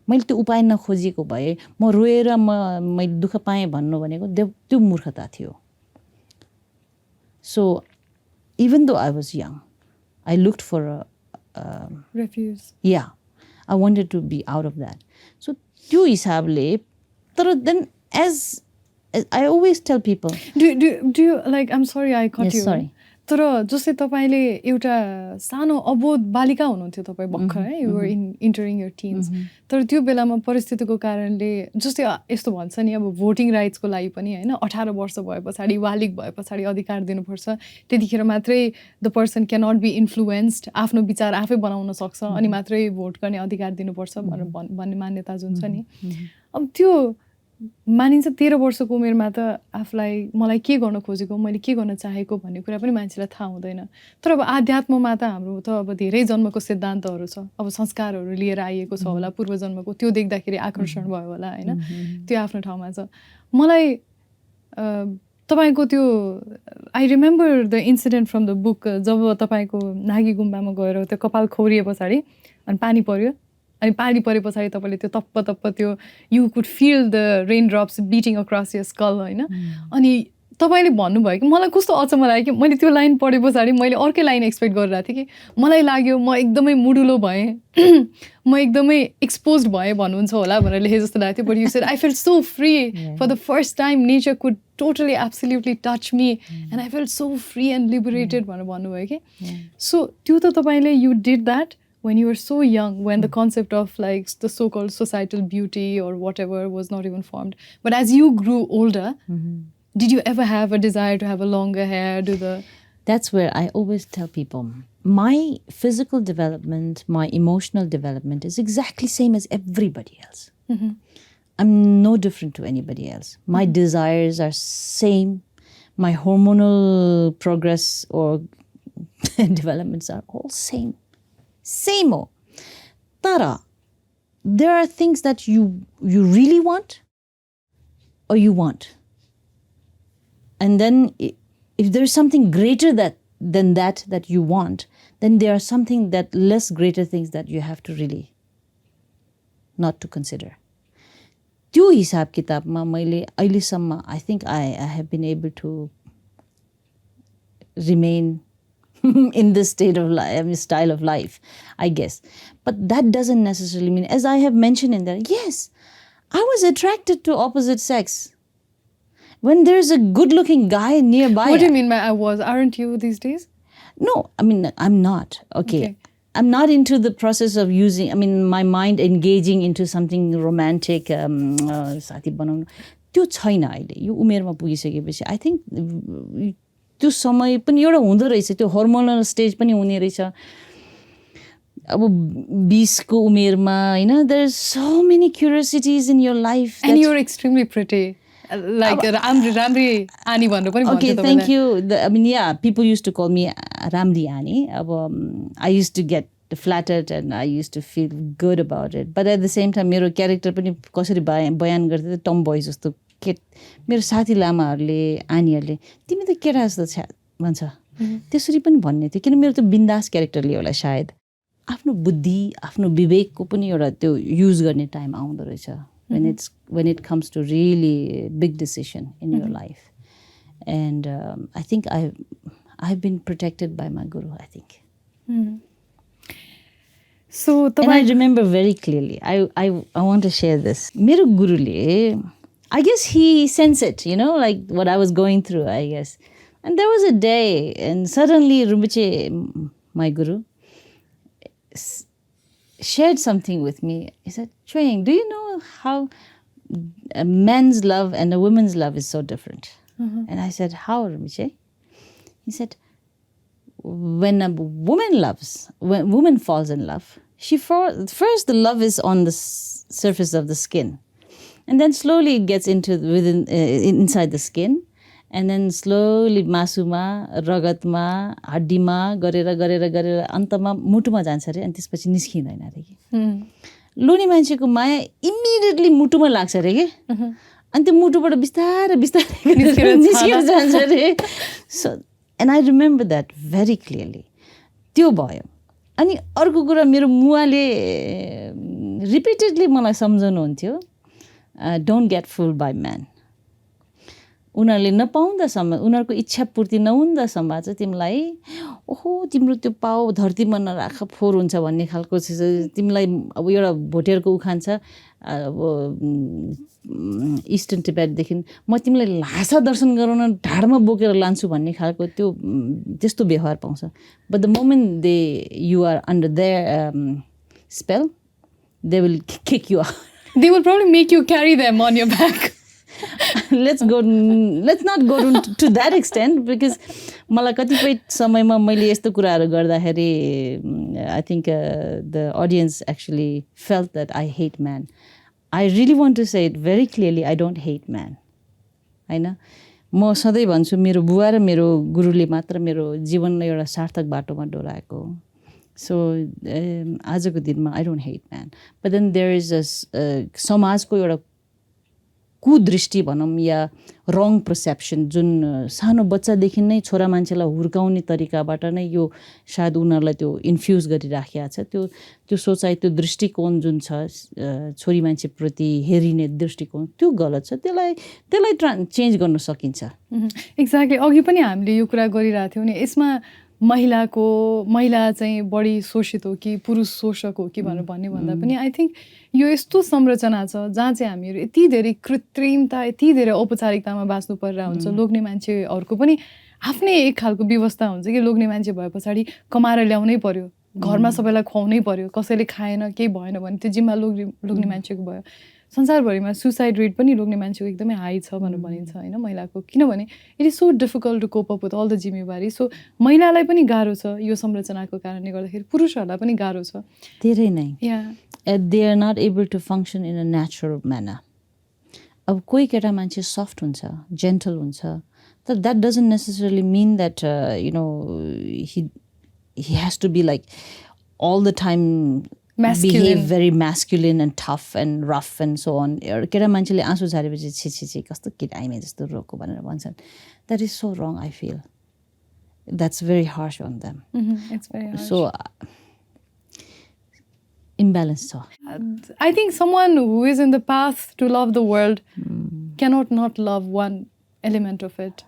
मैले त्यो उपाय नखोजेको भए म रोएर मैले दुःख पाएँ भन्नु भनेको त्यो मूर्खता थियो. So even though I was young, I looked for a refuge. Yeah, I wanted to be out of that. So त्यो हिसाबले तर then as I always tell people. Do you like, I'm sorry I cut you. Sorry. तर जस्तै तपाईँले एउटा सानो अबोध बालिका हुनुहुन्थ्यो तपाईँ भर्खर है, you were entering your teens. तर त्यो बेलामा परिस्थितिको कारणले जस्तै यस्तो भन्छ नि अब भोटिङ राइट्सको लागि पनि होइन 18 वर्ष भए पछाडि बालिग भए पछाडि अधिकार दिनुपर्छ, त्यतिखेर मात्रै the person can not be influenced, आफ्नो विचार आफै बनाउन सक्छ अनि मात्रै भोट गर्ने अधिकार दिनुपर्छ भनेर भन्ने मान्यता जुन छ नि. अब त्यो मानिन्छ 13 वर्षको उमेरमा त आफूलाई मलाई के गर्न खोजेको, मैले के गर्न चाहेको भन्ने कुरा पनि मान्छेलाई थाहा हुँदैन. तर अब आध्यात्ममा त हाम्रो त अब धेरै जन्मको सिद्धान्तहरू छ, अब संस्कारहरू लिएर आइएको छ होला पूर्व जन्मको, त्यो देख्दाखेरि आकर्षण भयो होला होइन, त्यो आफ्नो ठाउँमा छ. मलाई तपाईँको त्यो I remember the incident from the book, जब तपाईँको नागी गुम्बामा गएर त्यो कपाल खौरिए पछाडि अनि पानी पर्यो, अनि पानी परे पछाडि तपाईँले त्यो तप्प तप्प त्यो you could feel the rain drops beating across your skull होइन. अनि तपाईँले भन्नुभयो कि मलाई कस्तो अचम्म लाग्यो कि मैले त्यो लाइन पढे पछाडि मैले अर्कै लाइन एक्सपेक्ट गरिरहेको थिएँ कि मलाई लाग्यो म एकदमै मुडुलो भएँ, म एकदमै एक्सपोज भएँ भन्नुहुन्छ होला भनेर लेखे जस्तो लाग्थ्यो. But you said I felt so free for the first time nature could totally absolutely touched me and I felt so free and liberated भनेर भन्नुभयो कि so त्यो त तपाईले you did that when you were so young, when the concept of like the so-called societal beauty or whatever was not even formed. But as you grew older, did you ever have a desire to have a longer hair? That's where I always tell people, my physical development, my emotional development is exactly same as everybody else. I'm no different to anybody else. My desires are same. My hormonal progress or developments are all same. Same. Tara, there are things that you really want or you want. And then if there's something greater than that you want, then there are something that less greater things that you have to really not to consider. त्यो हिसाब किताबमा मैले अहिलेसम्म I think I have been able to remain in this state of life, style of life, I guess. But that doesn't necessarily mean, as I have mentioned in there, yes, I was attracted to opposite sex. When there's a good-looking guy nearby. What do you mean by I was? Aren't you these days? No, I mean, I'm not. Okay. I'm not into the process of using, I mean, my mind engaging into something romantic. साथी बनाउनु त्यो छैन अहिले यो उमेरमा पुगिसकेपछि I think त्यो समय पनि एउटा हुँदो रहेछ त्यो hormonal stage पनि हुने रहेछ अब 20 को उमेरमा हैन there's so many curiosities in your life and you're extremely pretty like Ramri Ani भन्नु पनि भन्छ Okay, thank you. I mean, yeah, people used to call me Ramri Ani. I used to get flattered and I used to feel good about it. But at the same time, मेरो character पनि कसरी बयान गर्थे tomboy जस्तो मेरो साथी लामाहरूले आनीहरूले तिमी त केटा जस्तो भन्छ त्यसरी पनि भन्ने थियो किन मेरो त बिन्दास क्यारेक्टरले होला सायद आफ्नो बुद्धि आफ्नो विवेकको पनि एउटा त्यो युज गर्ने टाइम आउँदो रहेछ when it comes to really big decision in your life. And I think I've been protected by my guru, I think. So and I remember very clearly. I want to share this. Mero gurule, I guess he sensed it, you know, like what I was going through, I guess. And there was a day, and suddenly Rumbuche, my guru, shared something with me. He said, Choying, do you know how a man's love and a woman's love is so different? And I said, how, Rumbuche? He said, when a woman loves, when a woman falls in love, first the love is on the surface of the skin. And then slowly it gets into inside the skin. And then slowly masuma, ragatma, haddima, garera antama mutuma जान्छ रे अनि त्यसपछि निस्किँदैन रे के लोनी मान्छेको माया immediately मुटुमा लाग्छ रे के अनि त्यो मुटुबाट बिस्तारै निस्किएर जान्छ रे so and I remember that very clearly त्यो भयो अनि अर्को कुरा मेरो मुवाले रिपिटेडली मलाई सम्झाउनु हुन्थ्यो don't get fooled by men उनीहरूले नपाउँदासम्म उनीहरूको इच्छा पूर्ति नहुँदासम्म चाहिँ तिमीलाई ओहो तिम्रो त्यो पाउ धरतीमा नराख फोहोर हुन्छ भन्ने खालको तिमीलाई अब एउटा भोटेरको उखान छ अब इस्टर्न टिबेटदेखि म तिमीलाई लासा दर्शन गराउन ढाडमा बोकेर लान्छु भन्ने खालको त्यो त्यस्तो व्यवहार पाउँछ but the moment you are under their spell they will kick you out. They will probably make you carry them on your back. let's not go to that extent because मलाई कतिपय समयमा मैले यस्तो कुराहरू गर्दाखेरि I think the audience actually felt that I hate man. I really want to say it very clearly, I don't hate man. हैन म सधैँ भन्छु मेरो बुवा र मेरो गुरुले मात्र मेरो जीवनलाई एउटा सार्थक बाटोमा डोराएको हो. So आजको दिनमा I don't hate man. But then there is a समाजको एउटा कुदृष्टि भनौँ या रङ पर्सेप्सन जुन सानो बच्चादेखि नै छोरा मान्छेलाई हुर्काउने तरिकाबाट नै यो सायद उनीहरूलाई त्यो इन्फ्युज गरिराखेको छ त्यो सोचाइ त्यो दृष्टिकोण जुन छ छोरी मान्छेप्रति हेरिने दृष्टिकोण त्यो गलत छ त्यसलाई चेन्ज गर्न सकिन्छ. एक्ज्याक्टली अघि पनि हामीले यो कुरा गरिरहेको थियौँ नि यसमा महिला चाहिँ बढी शोषित हो कि पुरुष शोषक हो कि भनेर भन्दा पनि आई थिङ्क यो यस्तो संरचना छ जहाँ चाहिँ हामीहरू यति धेरै कृत्रिमता यति धेरै औपचारिकतामा बाँच्नु परिरहेको हुन्छ लोग्ने मान्छेहरूको पनि आफ्नै एक खालको व्यवस्था हुन्छ कि लोग्ने मान्छे भए पछाडि कमाएर ल्याउनै पर्यो घरमा सबैलाई खुवाउनै पर्यो कसैले खाएन केही भएन भने त्यो जिम्मा लोग्ने मान्छेको भयो संसारभरिमा सुसाइड रेट पनि लोग्ने मान्छेको एकदमै हाई छ भनेर भनिन्छ होइन महिलाको किनभने it is so difficult to cope up with all the जिम्मेवारी सो महिलालाई पनि गाह्रो छ यो संरचनाको कारणले गर्दाखेरि पुरुषहरूलाई पनि गाह्रो छ धेरै नै they are not able to function in a natural manner अब कोही केटा मान्छे सफ्ट हुन्छ जेन्टल हुन्छ तर that doesn't necessarily mean that you know he has to be like all the time behave very masculine and tough and rough and so on. केटा मान्छेले आँसु झारेपछि छि कस्तो केटा आइमे जस्तो रोको भनेर भन्छन्. That is so wrong, I feel. That's very harsh on them. It's very harsh. So imbalance छ. I think someone who is in the path to love the world cannot not love one element of it.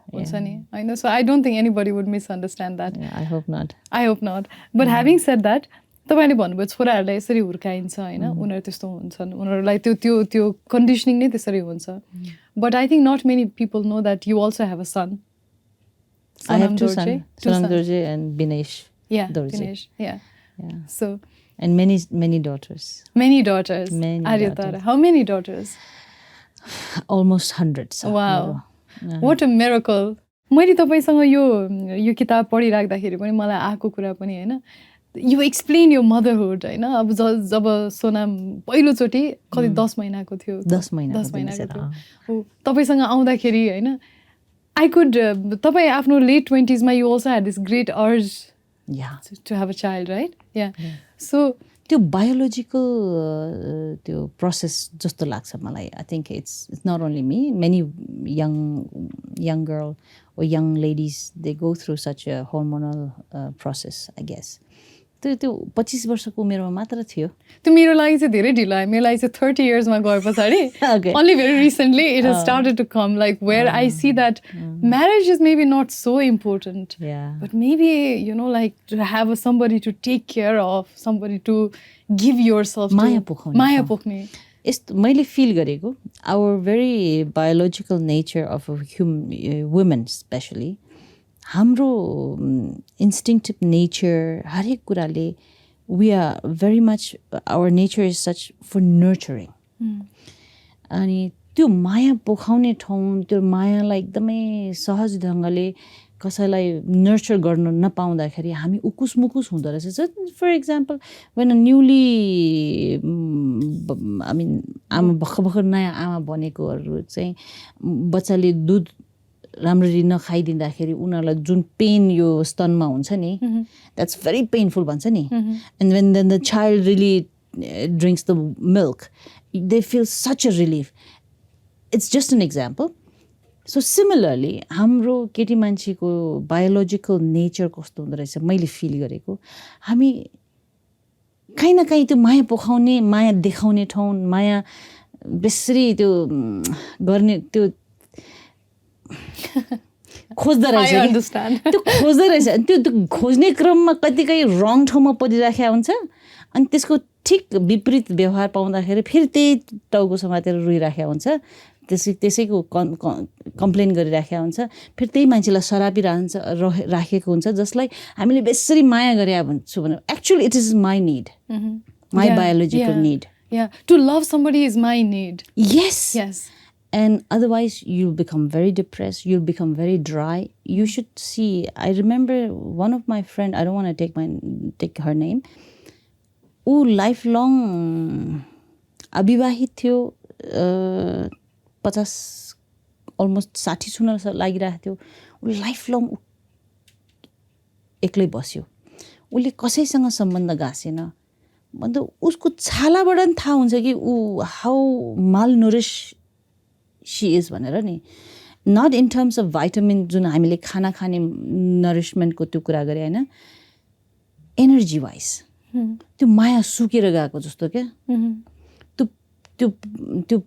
I know. So I don't think anybody would misunderstand that. Yeah, I hope not. I hope not. But having said that, तपाईले भन्नुभयो छोराहरूलाई यसरी हुर्काइन्छ हैन उनीहरू त्यस्तो हुन्छन् उनीहरूलाई त्यो कन्डिसनिङ नै त्यसरी हुन्छ. But I think not many people know that you also have a son. I have two sons, Sonam Dorje and Binesh. Yeah, Dorje. Binesh. Yeah. So and many daughters. Many daughters. Daughters. How many daughters? Almost hundreds. Wow. What a miracle. मैले तपाईसँग यो किताब पढिराख्दाखेरि पनि मलाई आएको कुरा पनि हैन you explain your motherhood हैन अब जब सोनाम पहिलोचोटी कति 10 महिनाको थियो 10 महिनाको थियो तपाईसँग आउँदाखेरि हैन I could तपाई आफ्नो late 20s मा you also had this great urge to have a child, right? So त्यो बायोलोजिकल त्यो प्रोसेस जस्तो लाग्छ मलाई. I think it's not only me, many young girl or young ladies, they go through such a hormonal process, I guess. त्यो 25 वर्षको उमेरमा मात्र थियो. त्यो मेरो लागि चाहिँ धेरै ढिलो आयो. मेरो लागि चाहिँ 30 years मा गए पछाडी only very recently it has started to come, like where I see that marriage is maybe not so important, but maybe you know like to have somebody to take care of, somebody to give yourself माया पोख्ने यस्तो मैले feel गरेको our very biological nature of women especially हाम्रो instinctive nature हरेक कुराले we are very much our nature is such for nurturing. अनि त्यो माया पोखाउने ठाउँ त्यो मायालाई एकदमै सहज ढङ्गले कसैलाई नर्चर गर्न नपाउँदाखेरि हामी उकुस मुकुस हुँदो रहेछ. For example when a newly आमा भर्खर नयाँ आमा बनेकोहरू चाहिँ बच्चाले दुध राम्ररी नखाइदिँदाखेरि उनीहरूलाई जुन पेन यो स्तनमा हुन्छ नि that's very painful भन्छ नि. And when then the child really drinks the milk they feel such a relief. It's just an example. So similarly हाम्रो केटी मान्छेको बायोलोजिकल नेचर कस्तो हुँदो रहेछ मैले फिल गरेको हामी कहीँ न कहीँ त्यो माया पोखाउने माया देखाउने ठाउँ माया बेसरी त्यो गर्ने त्यो खोज्दो रहेछ. त्यो खोज्दो रहेछ. त्यो खोज्ने क्रममा कतिकै रङ ठाउँमा परिराखेको हुन्छ अनि त्यसको ठिक विपरीत व्यवहार पाउँदाखेरि फेरि त्यही टाउको समातेर रोइराखेको हुन्छ. त्यसैको कम्प्लेन गरिराखेको हुन्छ. फेरि त्यही मान्छेलाई राखेको हुन्छ जसलाई हामीले बेसरी माया गरे भन्छु भने actually it is my need, my biological need. To love somebody is my need. Yes. And otherwise you'll become very depressed, you'll become very dry. You should see, I remember one of my friend, I don't want to take her name, lifelong अविवाहित थियो, 50 almost 60 छुन लागिरहेको थियो. ऊ लाइफलङ एक्लै बस्यो. उसले कसैसँग सम्बन्ध गाँसेन. मतलब उसको छालाबाट पनि थाहा हुन्छ कि ऊ how mall nourish she is भनेर नि. Not in terms of vitamin जुन हामीले खाना खाने नरिशमेन्टको त्यो कुरा गरे हैन, एनर्जी वाइज त्यो माया सुकेर गएको जस्तो क्या. त्यो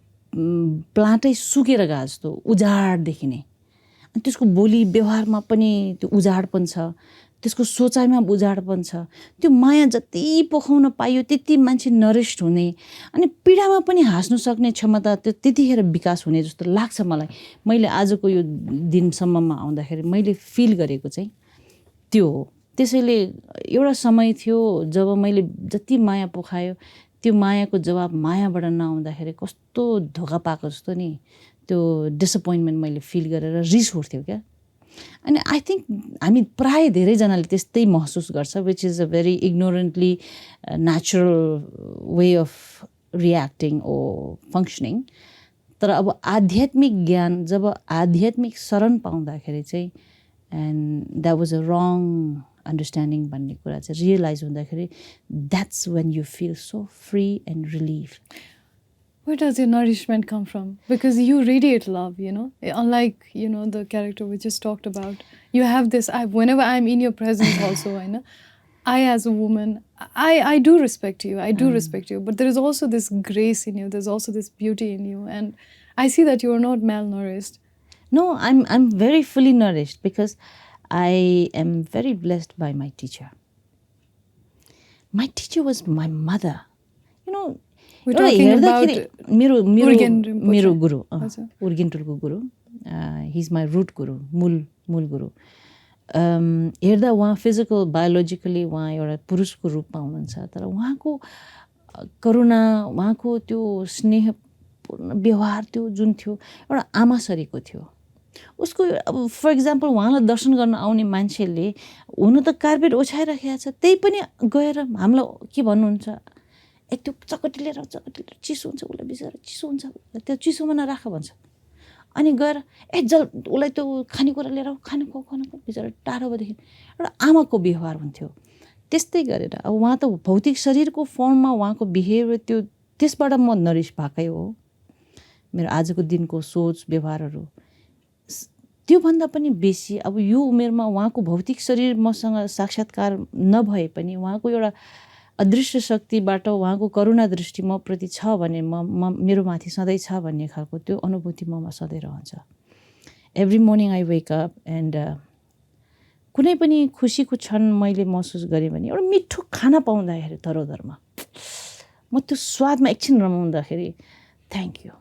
प्लान्टै सुकेर गएको जस्तो उजाड देखिने. अनि त्यसको बोली व्यवहारमा पनि त्यो उजाड पनि छ. त्यसको सोचाइमा उजाडपन छ, त्यो माया जति पोखाउन पाइयो त्यति मान्छे नरिष्ट हुने अनि पीडामा पनि हाँस्नु सक्ने क्षमता त्यो त्यतिखेर विकास हुने जस्तो लाग्छ मलाई। मैले आजको यो दिनसम्ममा आउँदाखेरि मैले फिल गरेको चाहिँ त्यो हो। त्यसैले एउटा समय थियो जब मैले जति माया पोखायो त्यो मायाको जवाब मायाबाट नआउँदाखेरि कस्तो धोका पाएको जस्तो नि त्यो डिसअपोइन्टमेन्ट मैले फिल गरेर रिस उठ्थ्यो क्या। अनि आई थिङ्क हामी प्राय धेरैजनाले त्यस्तै महसुस गर्छ, which is a very ignorantly natural way of reacting or functioning. तर अब आध्यात्मिक ज्ञान जब आध्यात्मिक शरण पाउँदाखेरि चाहिँ and that was a wrong understanding भन्ने कुरा चाहिँ रियलाइज हुँदाखेरि that's when you feel so free and relief. Where does your nourishment come from? Because you radiate love, you know, unlike, you know, the character we just talked about. You have this, whenever I'm in your presence also, I know, I as a woman, I do respect you. I do respect you. But there is also this grace in you. There's also this beauty in you. And I see that you are not malnourished. No, I'm very fully nourished because I am very blessed by my teacher. My teacher was my mother. You know, we're talking about मेरो गुरु उर्गेन्टुलको गुरु, he's my root guru, मूल गुरु। हेर्दा उहाँ physical biologically उहाँ एउटा पुरुषको रूपमा हुनुहुन्छ, तर उहाँको करुणा, उहाँको त्यो स्नेहपूर्ण व्यवहार त्यो जुन थियो एउटा आमासरीको थियो। उसको अब फर इक्जाम्पल उहाँलाई दर्शन गर्न आउने मान्छेले हुन त कार्पेट ओछ्याइराखेको छ, त्यही पनि गएर हामीलाई के भन्नुहुन्छ, त्यो चकटी लिएर चिसो हुन्छ, उसलाई बिचरा चिसो हुन्छ, त्यो चिसोमा नराख भन्छ। अनि गएर जल उसलाई त्यो खानेकुरा लिएर खानु बिचरा टाढोदेखि एउटा आमाको व्यवहार हुन्थ्यो। त्यस्तै गरेर अब उहाँ त भौतिक शरीरको फर्ममा उहाँको बिहेभियर त्यो त्यसबाट म नरिस भएकै हो। मेरो आजको दिनको सोच व्यवहारहरू त्योभन्दा पनि बेसी अब यो उमेरमा उहाँको भौतिक शरीर मसँग साक्षात्कार नभए पनि उहाँको एउटा अदृश्य शक्तिबाट उहाँको करुणा दृष्टि म प्रति छ भने म मेरो माथि सधैँ छ भन्ने खालको त्यो अनुभूति ममा सधैँ रहन्छ। Every morning I wake up and कुनै पनि खुसीको क्षण मैले महसुस गरेँ भने एउटा मिठो खाना पाउँदाखेरि धरोधरमा म त्यो स्वादमा एकछिन रमाउँदाखेरि थ्याङ्क यू।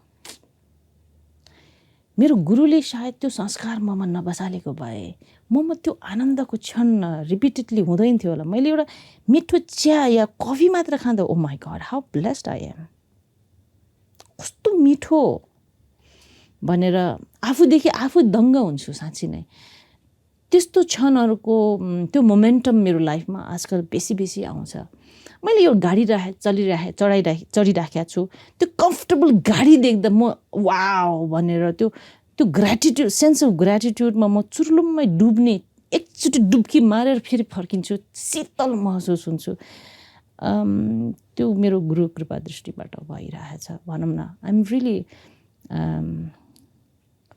मेरो गुरुले सायद त्यो संस्कार ममा नबसालेको भए म त्यो आनन्दको क्षण रिपिटेडली हुँदैन थियो होला। मैले एउटा मिठो चिया या कफी मात्र खाँदा oh my God how blessed I am, कस्तो मिठो भनेर आफूदेखि आफू दङ्ग हुन्छु साँच्ची नै। त्यस्तो क्षणहरूको त्यो मोमेन्टम मेरो लाइफमा आजकल बेसी आउँछ। मैले यो गाडी चढिराखेको छु, त्यो कम्फर्टेबल गाडी देख्दा म वाउ भनेर त्यो ग्र्याटिट्युड सेन्स अफ ग्र्याटिट्युडमा म चुर्लुम्मै डुब्ने, एकचोटि डुब्की मारेर फेरि फर्किन्छु, शीतल महसुस हुन्छु। त्यो मेरो गुरु कृपा दृष्टिबाट भइरहेछ भनौँ न। I am really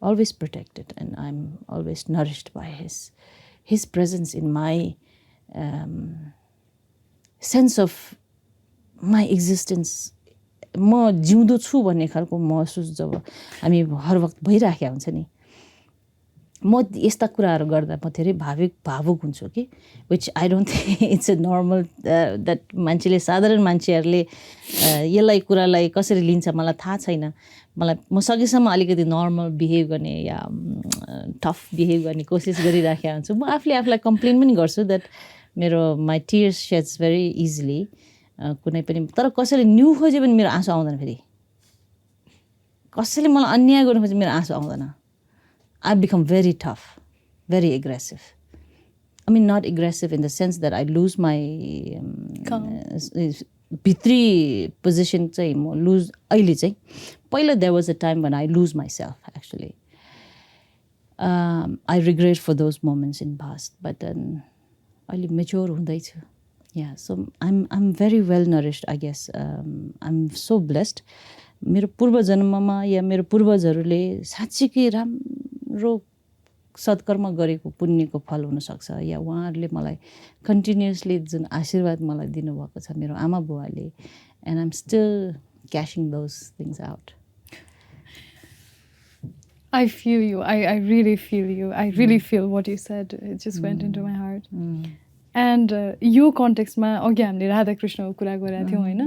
always protected and I'm always nourished by his presence in my sense of my existence. म जिउँदो छु भन्ने खालको महसुस जब हामी हर वक्त भइराखेका हुन्छ नि, म यस्ता कुराहरू गर्दा म धेरै भावुक हुन्छु कि which I don't think it's a normal that मान्छेले साधारण मान्छेहरूले यसलाई कुरालाई कसरी लिन्छ मलाई थाहा छैन। म सकेसम्म अलिकति नर्मल बिहेभ गर्ने या टफ बिहेभ गर्ने कोसिस गरिराखेको हुन्छु। म आफूलाई कम्प्लेन पनि गर्छु द्याट मेरो माई टियर्स सेड्स भेरी इजिली कुनै पनि, तर कसैले न्यू खोज्यो भने मेरो आँसु आउँदैन। फेरि कसैले मलाई अन्याय गर्नु खोज्यो मेरो आँसु आउँदैन। I've become very tough, very aggressive. I mean, not aggressive in the sense that I lose my भित्री पोजिसन चाहिँ म लुज अहिले चाहिँ। पहिला there was a time when I lose myself actually. I regret for those moments in past, but अहिले mature हुँदैछु। Yeah, so I'm very well nourished, I guess. I'm so blessed. मेरो पूर्व जन्ममा या मेरो पूर्वजहरूले साँच्चीकै राम्रो सत्कर्म गरेको पुण्यको फल हुनसक्छ, या उहाँहरूले मलाई कन्टिन्युसली जुन आशीर्वाद मलाई दिनुभएको छ मेरो आमा बुवाले, and I'm still cashing those things out. I feel you. I really feel you. I really feel what you said. It just went into my heart. And यो कन्टेक्स्टमा अघि हामीले राधाकृष्णको कुरा गरेका थियौँ होइन.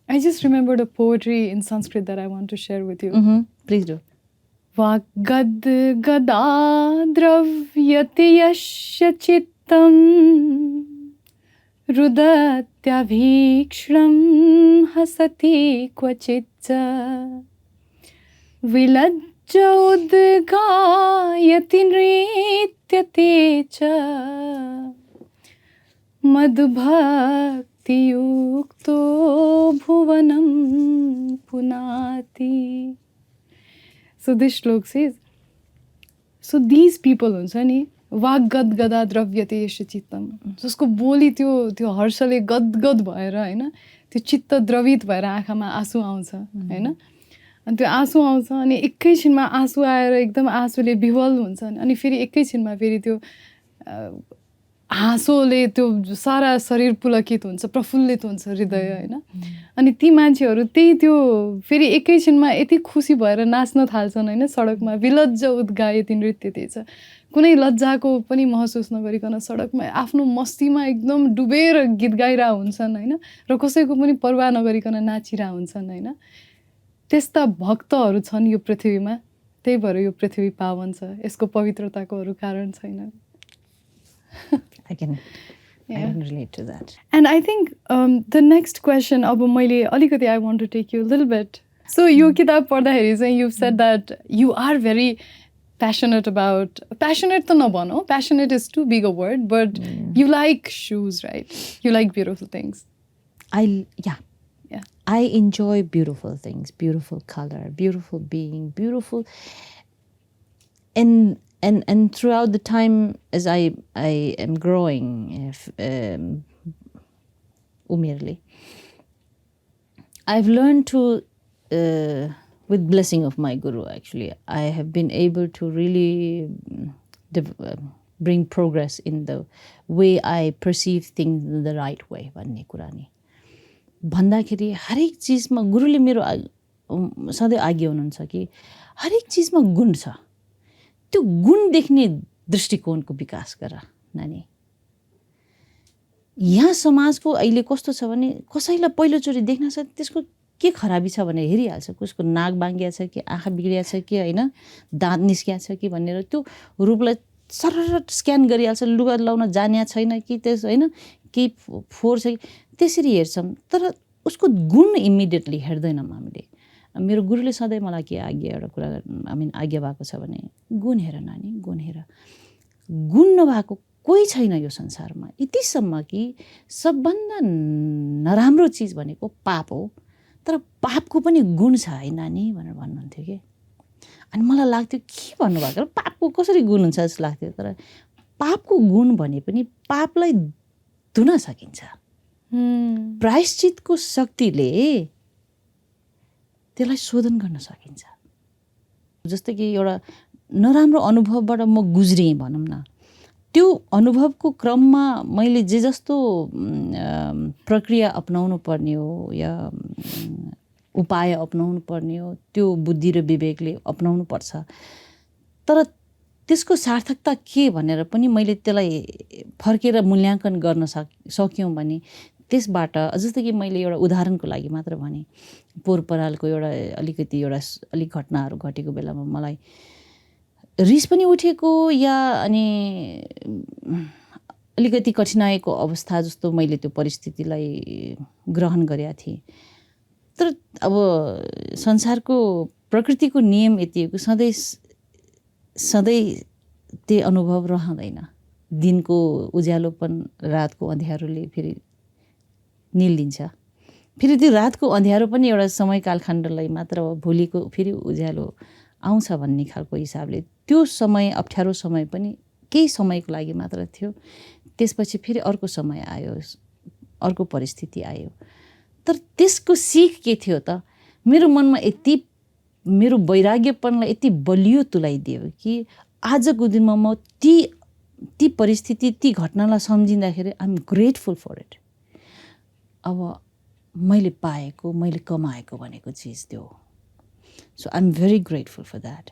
I just remembered a poetry in Sanskrit that I want to share with you. Please do. वाग्गद गदा द्रव्यते यस्य चित्तं रुदत्याभीक्ष्णं हसति क्वचिच्च विलज्ज उद्गायति नृत्यते च मधुभक्तियुक्तो भुवनं पुनाति. So this shlok says, so these people हुन्छ नि वाग्गद गदा द्रव्यते यस्य चित्तम, जसको बोली त्यो हर्षले गदगद भएर होइन, त्यो चित्त द्रवित भएर आँखामा आँसु आउँछ होइन. अनि त्यो आँसु आउँछ अनि एकैछिनमा आँसु आएर एकदम आँसुले विह्वल हुन्छ अनि फेरि एकैछिनमा फेरि त्यो हाँसोले त्यो सारा शरीर पुलकित हुन्छ, प्रफुल्लित हुन्छ हृदय होइन. अनि ती मान्छेहरू त्यही त्यो फेरि एकैछिनमा यति खुसी भएर नाच्न थाल्छन् होइन सडकमा. विलज्ज उद्गायति नृत्यते च, कुनै लज्जाको पनि महसुस नगरिकन सडकमा आफ्नो मस्तीमा एकदम डुबेर गीत गाइरहेका हुन्छन् होइन, र कसैको पनि परवाह नगरिकन नाचिरहेका हुन्छन् होइन. त्यस्ता भक्तहरू छन् यो पृथ्वीमा, त्यही भएर यो पृथ्वी पावन छ. यसको पवित्रताको अरू कारण छैन. I can relate to that. And I think the next question, अब मैले अलिकति I want to take you a little bit. So यो किताब पढ्दाखेरि चाहिँ you've said that you are very passionate about, passionate त नभनौँ, passionate is too big a word, but you like shoes, right? You like beautiful things. I enjoy beautiful things, beautiful color, beautiful being, beautiful. And throughout the time as I am growing, umirli, I've learned to, with blessing of my guru actually, I have been able to really bring progress in the way I perceive things in the right way. भन्ने कुरा नि भन्दाखेरि हरेक चीजमा गुरुले मेरो सधैँ आज्ञा हुनुहुन्छ कि हरेक चीजमा गुण छ, त्यो गुण देख्ने दृष्टिकोणको विकास गर नानी. यहाँ समाजको अहिले कस्तो छ भने कसैलाई पहिलोचोटि देख्न छ त्यसको के खराबी छ भनेर हेरिहाल्छ, कसको नाक बाङ्गिया छ कि आँखा बिग्रिया छ कि होइन, दाँत निस्किया छ कि भनेर त्यो रूपलाई सरर स्क्यान गरिहाल्छ. लुगा लाउन जान्या छैन कि त्यस होइन, केही फोहोर छ कि त्यसरी हेर्छौँ, तर उसको गुण इमिडिएटली हेर्दैनौँ हामीले. मेरो गुरुले सधैँ मलाई के आज्ञा एउटा कुरा आज्ञा भएको छ भने गुण हेर नानी, गुण हेर. गुण नभएको कोही छैन यो संसारमा, यतिसम्म कि सबभन्दा नराम्रो चिज भनेको पाप हो, तर पापको पनि गुण छ है नानी भनेर भन्नुहुन्थ्यो कि. अनि मलाई लाग्थ्यो के भन्नुभएको, पापको कसरी गुण हुन्छ जस्तो लाग्थ्यो. तर पापको गुण भने पनि पापलाई धुन सकिन्छ. प्रायश्चितको शक्तिले त्यसलाई शोधन गर्न सकिन्छ. जस्तै कि एउटा नराम्रो अनुभवबाट म गुज्रेँ भनौँ न, त्यो अनुभवको क्रममा मैले जे जस्तो प्रक्रिया अपनाउनु पर्ने हो या उपाय अपनाउनु पर्ने हो त्यो बुद्धि र विवेकले अपनाउनु पर्छ. तर त्यसको सार्थकता के भनेर पनि मैले त्यसलाई फर्केर मूल्याङ्कन गर्न सक्यौँ भने त्यसबाट, जस्तो कि मैले एउटा उदाहरणको लागि मात्र भने, पोहोर परालको अलिकति अलिक घटनाहरू घटेको बेलामा मलाई रिस पनि उठेको या अनि अलिकति कठिनाइको अवस्था जस्तो मैले त्यो परिस्थितिलाई ग्रहण गरेका थिएँ. तर अब संसारको प्रकृतिको नियम यति हो कि सधैँ त्यो अनुभव रहँदैन. दिनको उज्यालोपन रातको अँध्यारोले फेरि निल्दिन्छ, फेरि त्यो रातको अँध्यारो पनि एउटा समय कालखण्डलाई मात्र हो, भोलिको फेरि उज्यालो आउँछ भन्ने खालको हिसाबले त्यो समय अप्ठ्यारो समय पनि केही समयको लागि मात्र थियो. त्यसपछि फेरि अर्को समय आयो, अर्को परिस्थिति आयो. तर त्यसको सिख के थियो त, मेरो मनमा यति मेरो वैराग्यपनलाई यति बलियो तुलाइदियो कि आजको दिनमा म ती परिस्थिति ती घटनालाई सम्झिँदाखेरि I am grateful for it. अब मैले पाएको मैले कमाएको भनेको चिज त्यो हो. So I am very grateful for that.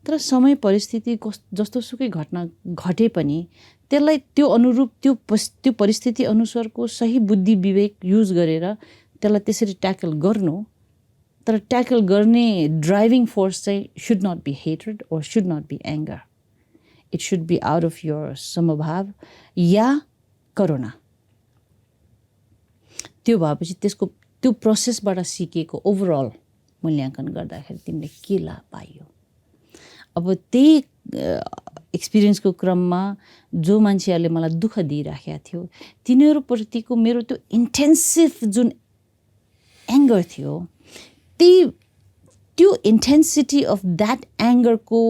तर समय परिस्थिति जस्तो सुकै घटना घटे पनि त्यसलाई त्यो अनुरूप त्यो परिस्थिति अनुसारको सही बुद्धि विवेक युज गरेर त्यसलाई त्यसरी ट्याकल गर्नु। तर ट्याकल गर्ने ड्राइभिङ फोर्स चाहिँ should not be hatred or should not be anger. It should be out of your समभाव या करुणा। त्यो भएपछि त्यसको त्यो प्रोसेसबाट सिकेको ओभरअल मूल्याङ्कन गर्दाखेरि तिमीले के लाभ पाइयो। अब त्यही एक्सपिरियन्सको क्रममा जो मान्छेहरूले मलाई दुःख दिइराखेका थियो तिनीहरूप्रतिको मेरो त्यो इन्टेन्सिभ जुन एङ्गर थियो त्यो इन्टेन्सिटी अफ द्याट एङ्गरको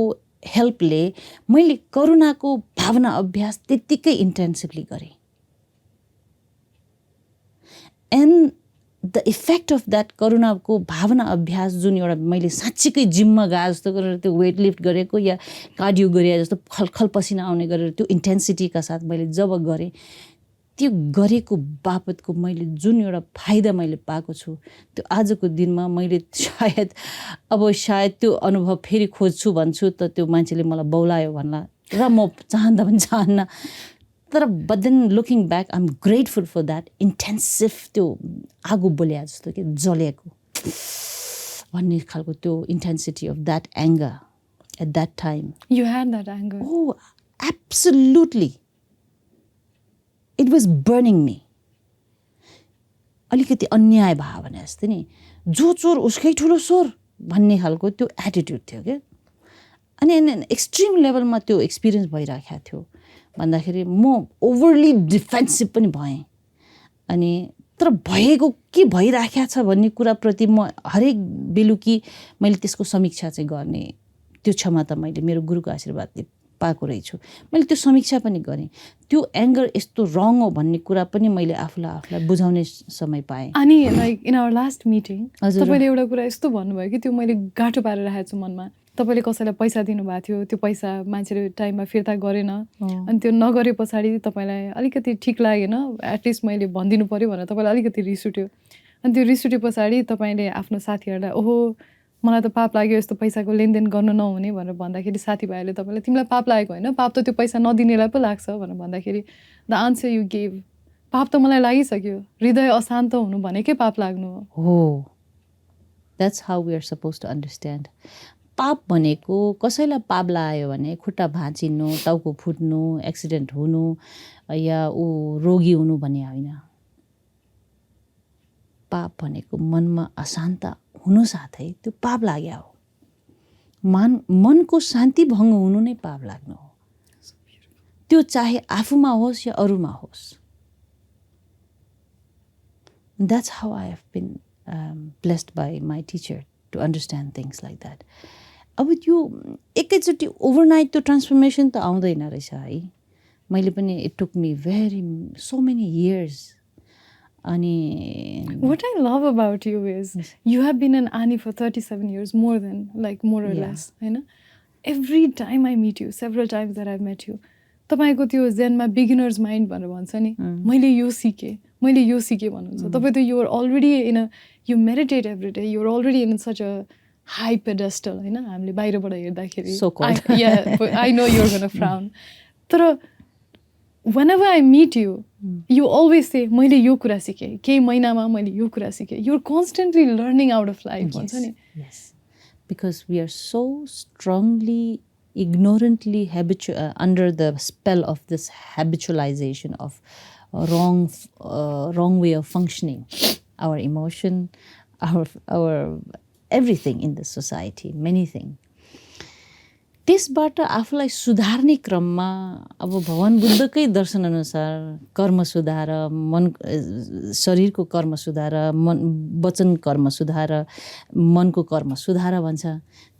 हेल्पले मैले करुणाको भावना अभ्यास त्यत्तिकै इन्टेन्सिभली गरेँ। And the effect of that करुणाको भावना अभ्यास जुन एउटा मैले साँच्चीकै जिममा गए जस्तो गरेर त्यो वेट लिफ्ट गरेको या कार्डियो गरे जस्तो खलखल पसिना आउने गरेर त्यो इन्टेन्सिटीका साथ मैले जब गरेँ त्यो गरेको बापतको मैले जुन एउटा फाइदा मैले पाएको छु त्यो आजको दिनमा मैले सायद त्यो अनुभव फेरि खोज्छु भन्छु त त्यो मान्छेले मलाई बौलायो भन्ला र म चाहँदा पनि चाहन्न। तर but then looking back I am grateful for that intensive त्यो आगो बोल्या जस्तो कि जलेको भन्ने खालको त्यो intensity of that anger at that time. You had that anger. Oh, absolutely. It was burning me. अलिकति अन्याय भयो भने जस्तै नि जो चोर उसकै ठुलो स्वर भन्ने खालको त्यो एटिट्युड थियो क्या। अनि एक्सट्रिम लेभलमा त्यो एक्सपिरियन्स भइराखेको थियो भन्दाखेरि म ओभरली डिफेन्सिभ पनि भएँ। अनि तर भएको के भइराखेको छ भन्ने कुराप्रति म हरेक बेलुकी मैले त्यसको समीक्षा चाहिँ गर्ने त्यो क्षमता मैले मेरो गुरुको आशीर्वादले पाएको रहेछु। मैले त्यो समीक्षा पनि गरेँ। त्यो एङ्गर यस्तो रङ हो भन्ने कुरा पनि मैले आफूलाई बुझाउने समय पाएँ। अनि like in our last meeting तपाईँले एउटा कुरा यस्तो भन्नुभयो कि त्यो मैले गाँठो पारेर राखेको छु मनमा। तपाईँले कसैलाई पैसा दिनुभएको थियो त्यो पैसा मान्छेले टाइममा फिर्ता गरेन अनि त्यो नगरे पछाडि तपाईँलाई अलिकति ठिक लागेन। एटलिस्ट मैले भनिदिनु पऱ्यो भनेर तपाईँलाई अलिकति रिस उठ्यो। अनि त्यो रिस उठे पछाडि तपाईँले आफ्नो साथीहरूलाई ओहो मलाई त पाप लाग्यो यस्तो पैसाको लेनदेन गर्नु नहुने भनेर भन्दाखेरि साथीभाइहरूले तपाईँलाई तिमीलाई पाप लागेको होइन पाप त त्यो पैसा नदिनेलाई पो लाग्छ भनेर भन्दाखेरि द आन्सर यु गेभ पाप त मलाई लागिसक्यो। हृदय अशान्त हुनु भनेकै पाप लाग्नु हो। That's how we are suppose to understand. पाप भनेको कसैलाई पाप लाग्यो भने खुट्टा भाँचिनु टाउको फुट्नु एक्सिडेन्ट हुनु या ऊ रोगी हुनु भन्ने होइन। पाप भनेको मनमा अशान्त हुनु साथै त्यो पाप लाग्या हो। मनको शान्ति भङ्ग हुनु नै पाप लाग्नु हो। त्यो चाहे आफूमा होस् या अरूमा होस्। That's how I have been blessed by my teacher to understand things like that. अब त्यो एकैचोटि ओभरनाइट त्यो ट्रान्सफर्मेसन त आउँदैन रहेछ है। मैले पनि it took me so many years. अनि What I love about you is you have been an Ani for 37 years, more or less, होइन? Every time I meet you, several times that I've met you, तपाईँको त्यो जेनमा beginners mind भनेर भन्छ नि मैले यो सिकेँ भन्नुहुन्छ। तपाईँ त you're already you meditate every day, you're already in such a high pedestal होइन। हामीले बाहिरबाट हेर्दाखेरि I know you're gonna frown. तर whenever I meet you, you always say, मैले यो कुरा सिकेँ, केही महिनामा मैले यो कुरा सिकेँ। You're constantly learning out of life. Yes. Because we are so strongly, ignorantly under the spell of this habitualization of wrong way of functioning, our emotion, our everything in the society, many things. त्यसबाट आफूलाई सुधार्ने क्रममा अब भगवान बुद्धकै दर्शन अनुसार कर्म सुधार, मन शरीरको कर्म सुधार, वचन कर्म सुधार, मनको कर्म सुधार भन्छ।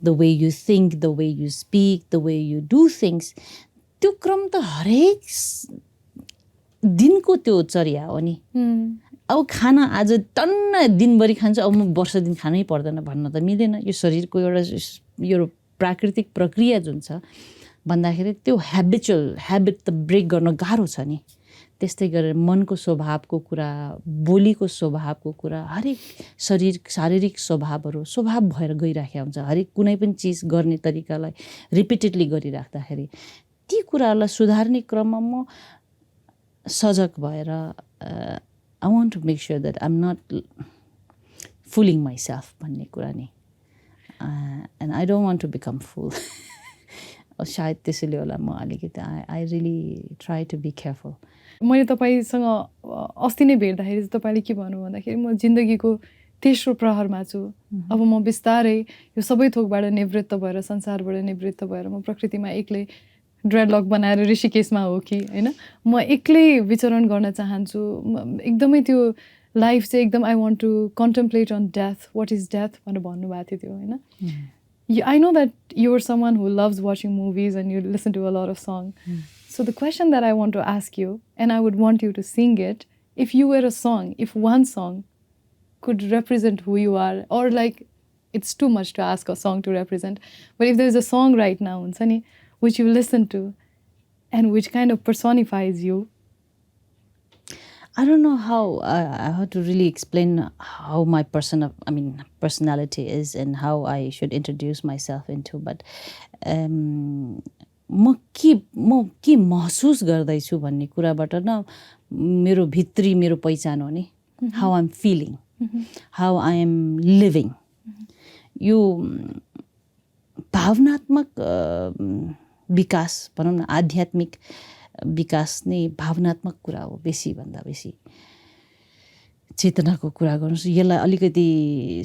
The way you think, the way you speak, the way you do things. त्यो क्रम त हरेक दिनको त्यो चर्या हो नि। अब खाना आज टन्न दिनभरि खान्छ अब म वर्ष दिन खानै पर्दैन भन्न त मिल्दैन। यो शरीरको यो प्राकृतिक प्रक्रिया जुन छ भन्दाखेरि त्यो ह्याबिट त ब्रेक गर्न गाह्रो छ नि। त्यस्तै गरेर मनको स्वभावको कुरा, बोलीको स्वभावको कुरा, हरेक शारीरिक स्वभाव भएर गइराखेको हुन्छ। हरेक कुनै पनि चिज गर्ने तरिकालाई रिपिटेडली गरिराख्दाखेरि ती कुराहरूलाई सुधार्ने क्रममा म सजग भएर I want to make sure that I am not fooling myself भन्ने कुरा नि। And I don't want to become fool. सायद त्यसैले होला म अलिकति I really try to be careful. मैले तपाईँसँग अस्ति नै भेट्दाखेरि चाहिँ तपाईँले के भन्नु भन्दाखेरि म जिन्दगीको तेस्रो प्रहरमा छु, अब म बिस्तारै यो सबै थोकबाट निवृत्त भएर, संसारबाट निवृत्त भएर म प्रकृतिमा एक्लै ड्रेडलक बनाएर ऋषिकेशमा हो कि होइन, म एक्लै विचरण गर्न चाहन्छु। एकदमै त्यो लाइफ चाहिँ एकदम I want to contemplate on death, what is death भनेर भन्नुभएको थियो त्यो होइन। I know that you're someone who loves watching movies and you listen to a lot of songs. So the question that I want to ask you, and I would want you to sing it, if you were a song, if one song could represent who you are, or like it's too much to ask a song to represent, but if there's a song right now, Sunny, which you listen to and which kind of personifies you. I don't know how I have to really explain how my personality is and how I should introduce myself into, but म के महसुस गर्दैछु भन्ने कुराबाट न मेरो भित्री मेरो पहिचान हो नि। How I am feeling, how I am living, यो भावनात्मक विकास भनौँ न, आध्यात्मिक विकास नै भावनात्मक कुरा हो बेसी भन्दा बेसी। चेतनाको कुरा गर्नुहोस्, यसलाई अलिकति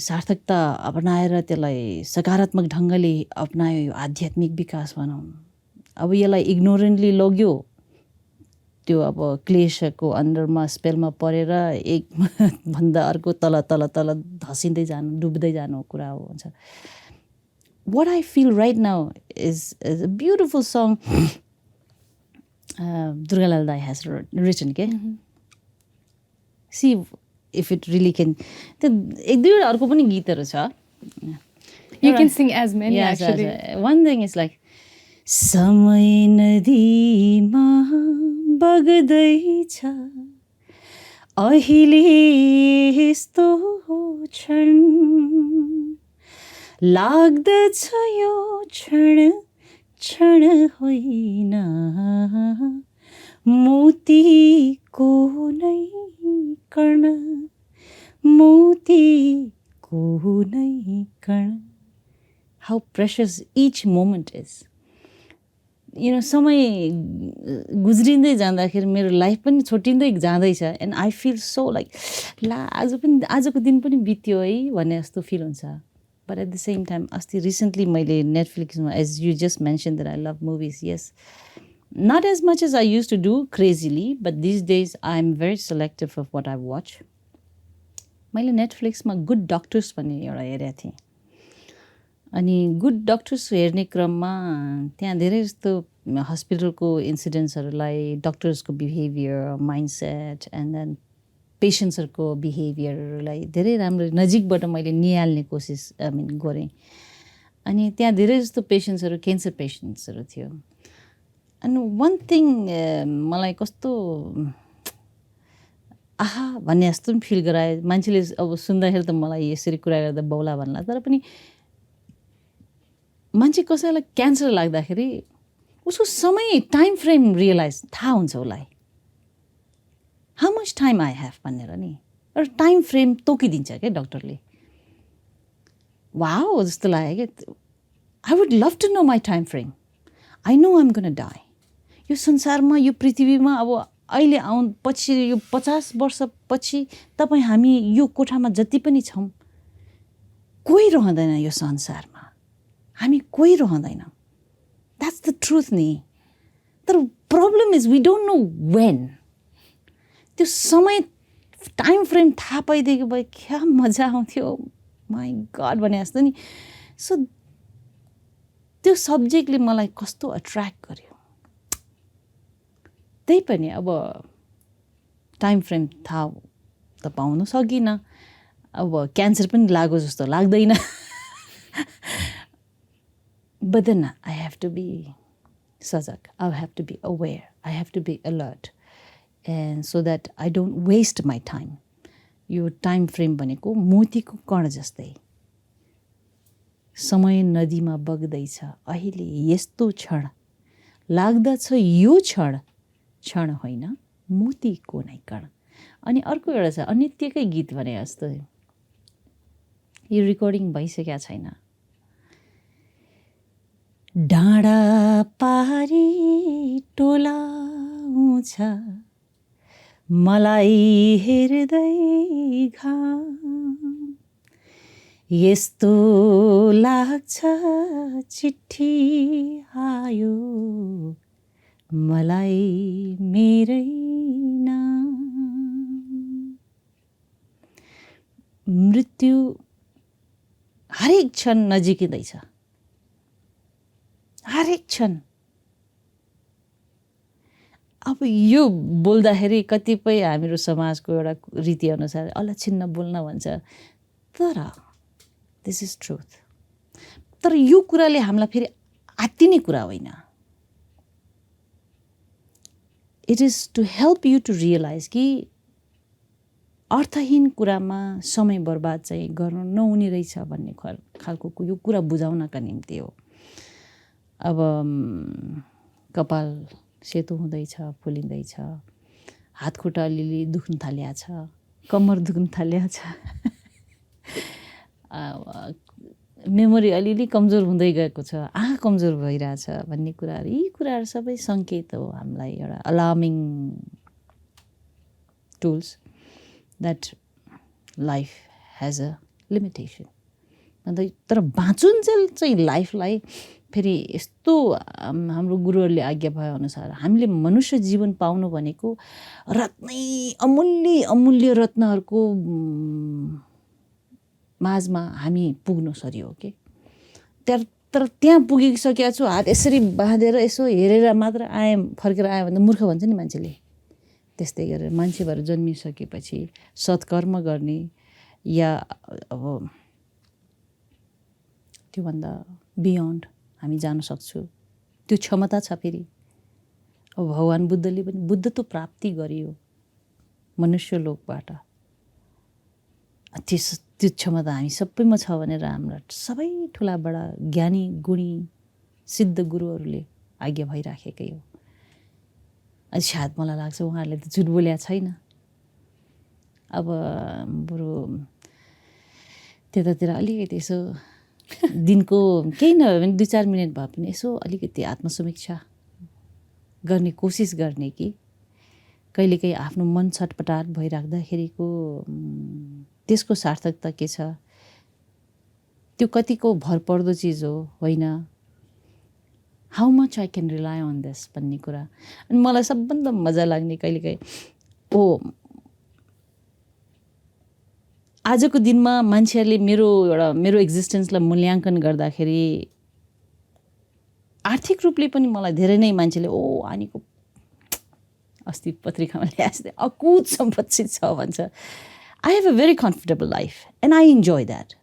सार्थकता अपनाएर त्यसलाई सकारात्मक ढङ्गले अपनायो, यो आध्यात्मिक विकास भनौँ। अब यसलाई इग्नोरेन्टली लग्यो, त्यो अब क्लेशको अन्डरमा स्पेलमा परेर एक भन्दा अर्को तल तल तल धसिँदै जानु, डुब्दै जानु कुरा हो हुन्छ। What I feel right now is a beautiful song Durgalal Dai has written, okay? See if it really can. एक दुईवटा अर्को पनि गीतहरू छ. You can sing as many, actually. One thing is like, समय नदीमा बग्दैछ अहिले यस्तो क्षण, लाग्दछ यो क्षण क्षण होइन, मोतीको नै कण, मोतीको नै कण. How precious each moment is. You know, समय गुज्रिँदै जाँदाखेरि मेरो लाइफ पनि छोटिँदै जाँदैछ, and I feel so like ला आजको दिन पनि बित्यो है भन्ने जस्तो फिल हुन्छ. But at the same time, अस्ति recently मैले नेटफ्लिक्समा, as you just mentioned that I love movies, yes, not as much as I used to do crazily, but these days I'm very selective of what I watch. मैले नेटफ्लिक्समा good doctors भन्ने एउटा हेरेको थिएँ. अनि good doctors हेर्ने क्रममा त्यहाँ धेरै जस्तो हस्पिटलको इन्सिडेन्ट्सहरूलाई, डक्टर्सको बिहेभियर, माइन्डसेट एन्ड देन पेसेन्ट्सहरूको बिहेभियरलाई धेरै राम्रो नजिकबाट मैले निहाल्ने कोसिस गरेँ. अनि त्यहाँ धेरै जस्तो पेसेन्ट्सहरू क्यान्सर पेसेन्ट्सहरू थियो. अनि वान थिङ मलाई कस्तो आहा भन्ने जस्तो पनि फिल गरायो. मान्छेले अब सुन्दाखेरि त मलाई यसरी कुरा गर्दा बौला भन्ला, तर पनि मान्छे कसैलाई क्यान्सर लाग्दाखेरि उसको समय टाइम फ्रेम रियलाइज थाहा हुन्छ उसलाई, how much time I have भनेर नि एउटा टाइम फ्रेम तोकिदिन्छ क्या डक्टरले. वाउ जस्तो लाग्यो क्या. I would love to know my time frame. I know I am gonna die. यो संसारमा, यो पृथ्वीमा अब अहिले पछि यो 50 वर्षपछि तपाईँ हामी यो कोठामा जति पनि छौँ, कोही रहँदैन यो संसारमा, हामी कोही रहँदैन. द्याट्स द ट्रुथ नि. तर problem is we don't know when. त्यो समय टाइम फ्रेम थाहा पाइदिएको भए क्या मजा आउँथ्यो, माई गड भने जस्तो नि. सो त्यो सब्जेक्टले मलाई कस्तो एट्र्याक्ट गर्यो. त्यही पनि अब टाइम फ्रेम थाहा त पाउनु सकिनँ. अब क्यान्सर पनि लाग्यो जस्तो लाग्दैन. But then I have to be sajak. I have to be aware. I have to be alert. And so that I don't waste my time. यो टाइम फ्रेम भनेको मोतीको कण जस्तै. समय नदीमा बग्दैछ अहिले यस्तो क्षण, लाग्दछ यो क्षण क्षण होइन मोतीको नै कण. अनि अर्को एउटा छ अनित्यकै गीत भने जस्तो. यो रेकर्डिङ भइसकेको छैन. डाँडा पारी टोलाउँछ मलाई हेर्दै घाम, यस्तो लाग्छ चिठी आयो मलाई मेरै नाम. मृत्यु हरेक क्षण नजिकिँदैछ, हरेक क्षण. अब यो बोल्दाखेरि कतिपय हाम्रो समाजको एउटा रीतिअनुसार अलक्षिन्न बोल्न भन्छ, तर दिस इज ट्रुथ. तर यो कुराले हामीलाई फेरि आत्तिने कुरा होइन. It is to help you to realise कि अर्थहीन कुरामा समय बर्बाद चाहिँ गर्नु नहुने रहेछ भन्ने खालको यो कुरा बुझाउनका निम्ति हो. अब कपाल सेतो हुँदैछ, फुलिँदैछ, हात खुट्टा अलिअलि दुख्न थालिया छ, कम्मर दुख्न थालिया छ, मेमोरी अलिअलि कमजोर हुँदै गएको छ, आँखा कमजोर भइरहेछ भन्ने कुराहरू, यी कुराहरू सबै सङ्केत हो हामीलाई एउटा alarming tools that life has a limitation. अन्त तर बाँचुन्जेल चाहिँ लाइफलाई फेरि यस्तो हाम्रो गुरुहरूले आज्ञा भएअनुसार हामीले मनुष्य जीवन पाउनु भनेको रत्नै अमूल्य अमूल्य रत्नहरूको माझमा हामी पुग्नु सरी हो कि. तर त्यहाँ पुगिसकेको छु, हात यसरी बाँधेर यसो हेरेर मात्र आएँ, फर्केर आएँ भने मूर्ख भन्छ नि मान्छेले. त्यस्तै गरेर मान्छे भएर जन्मिसकेपछि सत्कर्म गर्ने या अब त्योभन्दा बियोन्ड हामी जान सक्छौँ, त्यो क्षमता छ फेरि. अब भगवान् बुद्धले पनि बुद्धत्व प्राप्ति गरियो मनुष्य लोकबाट. त्यो क्षमता हामी सबैमा छ भनेर हाम्रा सबै ठुला बडा ज्ञानी गुणी सिद्ध गुरुहरूले आज्ञा भइराखेकै हो. सायद मलाई लाग्छ उहाँहरूले त झुट बोलेको छैन. अब बरु त्यतातिर अलिकति यसो दिनको केही नभए पनि 2-4 मिनट भए पनि यसो अलिकति आत्मसमीक्षा गर्ने कोसिस गर्ने कि कहिलेकाहीँ आफ्नो मन छटपटाट भइराख्दाखेरिको त्यसको सार्थकता के छ, त्यो कतिको भरपर्दो चिज हो होइन, how much I can rely on this भन्ने कुरा. अनि मलाई सबभन्दा मजा लाग्ने कहिलेकाहीँ आजको दिनमा मान्छेहरूले मेरो एक्जिस्टेन्सलाई मूल्याङ्कन गर्दाखेरि आर्थिक रूपले पनि मलाई धेरै नै मान्छेले आनीको अस्ति पत्रिकामा ल्याए अकुत सम्पत्ति छ भन्छ. I have a very comfortable life and I enjoy that.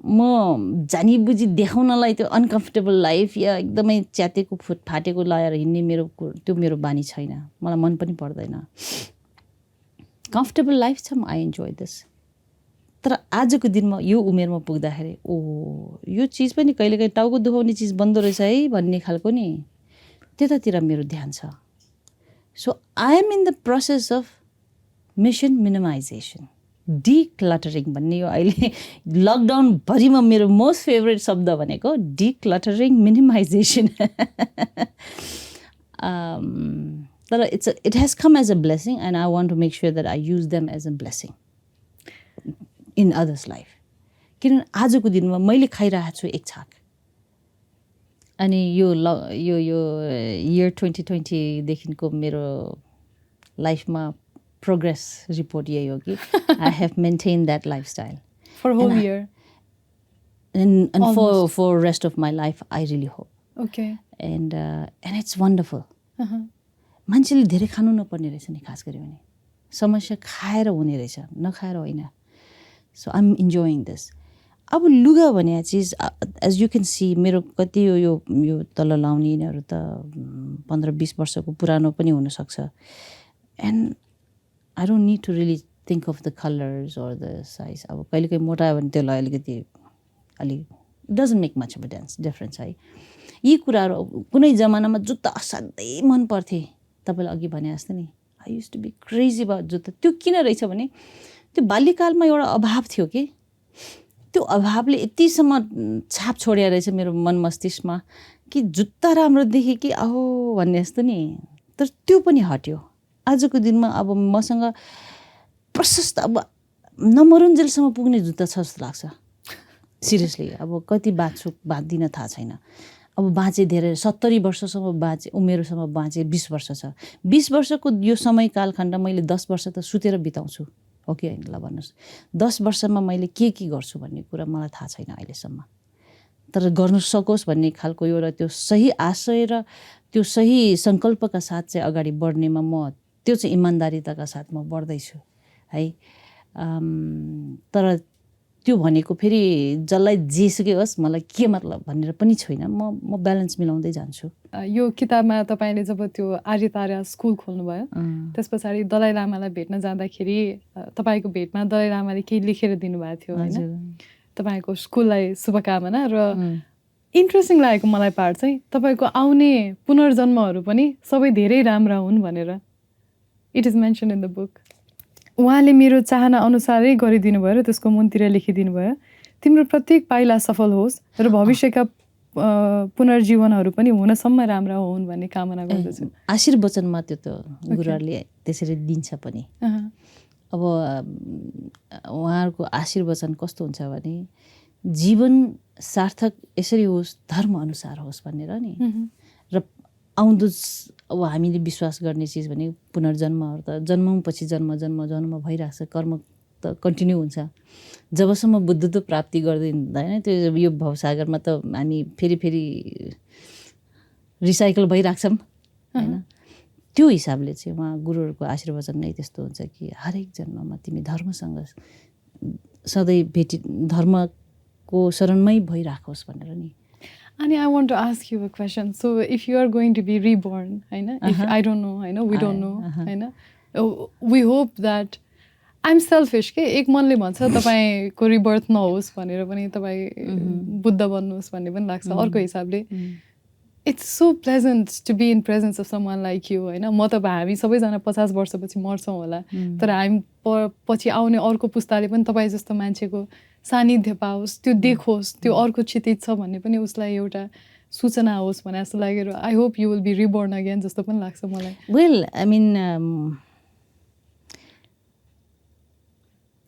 म जानी बुझी देखाउनलाई त्यो अनकम्फर्टेबल लाइफ या एकदमै च्यातेको फाटेको लगाएर हिँड्ने त्यो मेरो बानी छैन, मलाई मन पनि पर्दैन. कम्फर्टेबल लाइफ छ, म आई इन्जोय दिस. तर आजको दिनमा यो उमेरमा पुग्दाखेरि यो चिज पनि कहिलेकाहीँ टाउको दुखाउने चिज बन्दो रहेछ है भन्ने खालको नि त्यतातिर मेरो ध्यान छ. So I am in the process of mission minimisation, decluttering भन्ने यो अहिले लकडाउनभरिमा मेरो मोस्ट फेभरेट शब्द भनेको डिक्लटरिङ मिनिमाइजेसन. तर it has come as a blessing and I want to make sure that I use them as a blessing in others life. किनभने आजको दिनमा मैले खाइरहेको छु एक छाक. अनि यो इयर 2020देखिको मेरो लाइफमा प्रोग्रेस रिपोर्ट यही हो कि I have maintain that lifestyle for whole year and for rest of my life I really hope. Okay. And it's wonderful. मान्छेले धेरै खानु नपर्ने रहेछ नि, खास गरी भने समस्या खाएर हुने रहेछ, नखाएर होइन. So I am enjoying this. अब लुगा भने चिज एज यु क्यान सी मेरो कति यो तल लाउने यिनीहरू त 15-20 वर्षको पुरानो पनि हुनसक्छ and I don't need to really think of the colours or the size अब कहिलेकाहीँ मोटायो भने त्यसलाई अलिकति it doesn't make much of a difference है यी कुराहरू कुनै जमानामा जुत्ता असाध्यै मन पर्थे तपाईँले अघि भने जस्तो नि I use to be crazy about जुत्ता त्यो किन रहेछ भने त्यो बाल्यकालमा एउटा अभाव थियो कि त्यो अभावले यतिसम्म छाप छोड्या रहेछ मेरो मन मस्तिष्कमा कि जुत्ता राम्रो देखेँ कि आहो भन्ने जस्तो नि तर त्यो पनि हट्यो आजको दिनमा अब मसँग प्रशस्त अब नमरुन्जेलसम्म पुग्ने जुत्ता छ जस्तो लाग्छ सिरियसली अब कति बाँच्दिन थाहा छैन अब बाँचे धेरै 70 वर्षसम्म बाँचे उमेरसम्म बाँचे 20 वर्ष छ 20 वर्षको यो समय कालखण्ड मैले 10 वर्ष त सुतेर बिताउँछु हो कि होइन ल भन्नुहोस् 10 वर्षमा मैले के गर्छु भन्ने कुरा मलाई थाहा छैन अहिलेसम्म तर गर्न सकोस् भन्ने खालको एउटा त्यो सही आशय र त्यो सही सङ्कल्पका साथ चाहिँ अगाडि बढ्नेमा म त्यो चाहिँ इमान्दारिताका साथ म बढ्दैछु है तर त्यो भनेको फेरि जसलाई जेसुकै होस् मलाई के मतलब भनेर पनि छैन म ब्यालेन्स मिलाउँदै जान्छु यो किताबमा तपाईँले जब त्यो आर्यतारा स्कुल खोल्नुभयो त्यस पछाडि दलाई लामालाई भेट्न जाँदाखेरि तपाईँको भेटमा दलाई लामाले केही लेखेर दिनुभएको थियो होइन तपाईँको स्कुललाई शुभकामना र इन्ट्रेस्टिङ लागेको मलाई पार्ट चाहिँ तपाईँको आउने पुनर्जन्महरू पनि सबै धेरै राम्रा हुन् भनेर it is mention in the book उहाँले मेरो चाहना अनुसारै गरिदिनु भयो र त्यसको मुनतिर लेखिदिनु भयो तिम्रो प्रत्येक पाइला सफल होस् र भविष्यका पुनर्जीवनहरू पनि हुनसम्म राम्रा हुन् भन्ने कामना गर्दछु आशीर्वचनमा त्यो त गुरुहरूले त्यसरी दिन्छ पनि अब उहाँहरूको आशीर्वचन कस्तो हुन्छ भने जीवन सार्थक यसरी होस् धर्म अनुसार होस् भनेर नि र आउँदो अब हामीले विश्वास गर्ने चिज भने पुनर्जन्महरू त जन्मपछि जन्म भइरहेको छ कर्म त कन्टिन्यू हुन्छ जबसम्म बुद्धत्व प्राप्ति गर्दै हुँदैन त्यो यो भवसागरमा त हामी फेरि रिसाइकल भइराख्छौँ होइन त्यो हिसाबले चाहिँ उहाँ गुरुहरूको आशीर्वचन नै त्यस्तो हुन्छ कि हरेक जन्ममा तिमी धर्मसँग सधैँ धर्मको शरणमै भइराखोस् भनेर नि अनि I want to ask you a question. So if you are going to be reborn, if I don't know, we don't know, we hope that I'm selfish के एक मनले भन्छ तपाईको रिबर्थ नहोस् भनेर पनि तपाई बुद्ध बन्नुहोस् भन्ने पनि लाग्छ अर्को हिसाबले it's so pleasant to be in presence of someone like you हैन म त हामी सबैजना 50 वर्षपछि मर्छौं होला तर हामी पछि आउने अर्को पुस्ताले पनि तपाई जस्तो मान्छेको सानिध्य पाओस् त्यो देखोस् त्यो अर्को क्षितिज छ भन्ने पनि उसलाई एउटा सूचना होस् भने जस्तो लागेर I hope you will be reborn again जस्तो पनि लाग्छ मलाई वेल आई मिन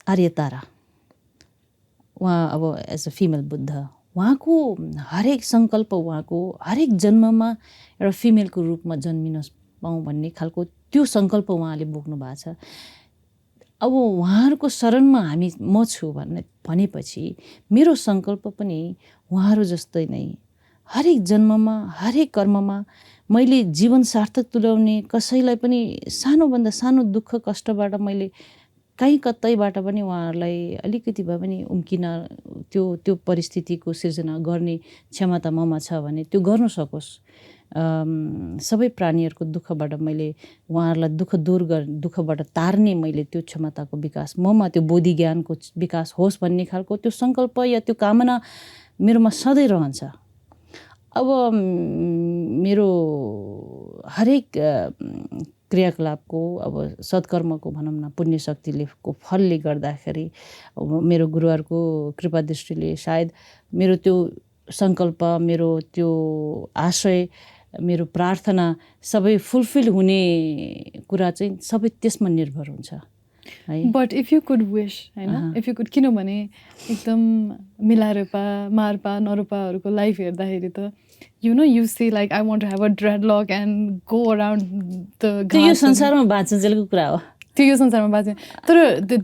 आर्यतारा उहाँ अब एज अ फिमेल बुद्ध उहाँको हरेक सङ्कल्प उहाँको हरेक जन्ममा एउटा फिमेलको रूपमा जन्मिन पाऊँ भन्ने खालको त्यो सङ्कल्प उहाँले बोक्नु भएको छ अब उहाँहरूको शरणमा हामी म छु भनेपछि मेरो सङ्कल्प पनि उहाँहरू जस्तै नै हरेक जन्ममा हरेक कर्ममा मैले जीवन सार्थक तुल्याउने कसैलाई पनि सानोभन्दा सानो दुःख कष्टबाट मैले कहीँ कतैबाट पनि उहाँहरूलाई अलिकति भए पनि उम्किन त्यो परिस्थितिको सिर्जना गर्ने क्षमता ममा छ भने त्यो गर्न सकोस् सबै प्राणीहरूको दुःखबाट मैले उहाँहरूलाई दुःखबाट तार्ने मैले त्यो क्षमताको विकास ममा त्यो बोधि ज्ञानको विकास होस् भन्ने खालको त्यो सङ्कल्प या त्यो कामना मेरोमा सधैँ रहन्छ अब मेरो हरेक क्रियाकलापको अब सत्कर्मको भनौँ न पुण्य शक्तिलेको फलले गर्दाखेरि मेरो गुरुहरूको कृपा दृष्टिले सायद मेरो त्यो सङ्कल्प मेरो त्यो आशय मेरो प्रार्थना सबै फुलफिल हुने कुरा चाहिँ सबै त्यसमा निर्भर हुन्छ है but if you could wish हैन इफ यु कुड किनभने एकदम मिलारोपा मार्पा नरोपाहरूको लाइफ हेर्दाखेरि त you say like I want to have a dreadlock and go around the त्यो यो संसारमा बाँच्नुजेलको कुरा हो त्यो यो संसारमा बाँच्ने तर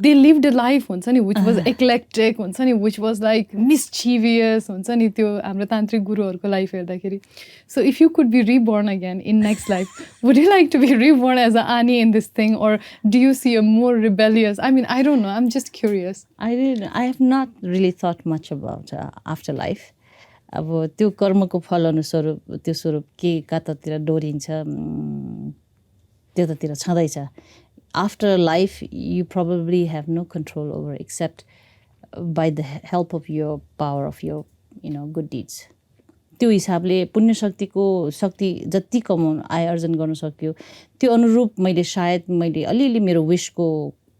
they lived a life हुन्छ नि which was eclectic हुन्छ नि which was like mischievous हुन्छ नि त्यो हाम्रो तान्त्रिक गुरुहरूको लाइफ हेर्दाखेरि so if you could be reborn again in next life would you like to be reborn as an Ani in this thing or do you see a more rebellious I mean I don't know I'm just curious I have not really thought much about afterlife अब त्यो कर्मको फल अनुस्वरूप त्यो स्वरूप के कतातिर डोरिन्छ त्यतातिर छँदैछ. After life, you probably have no control over except by the help of your power of your, good deeds. त्यो हिसाबले पुण्य शक्ति जति कमाउन आय अर्जन गर्न सक्यो त्यो अनुरूप मैले अलिअलि मेरो विशको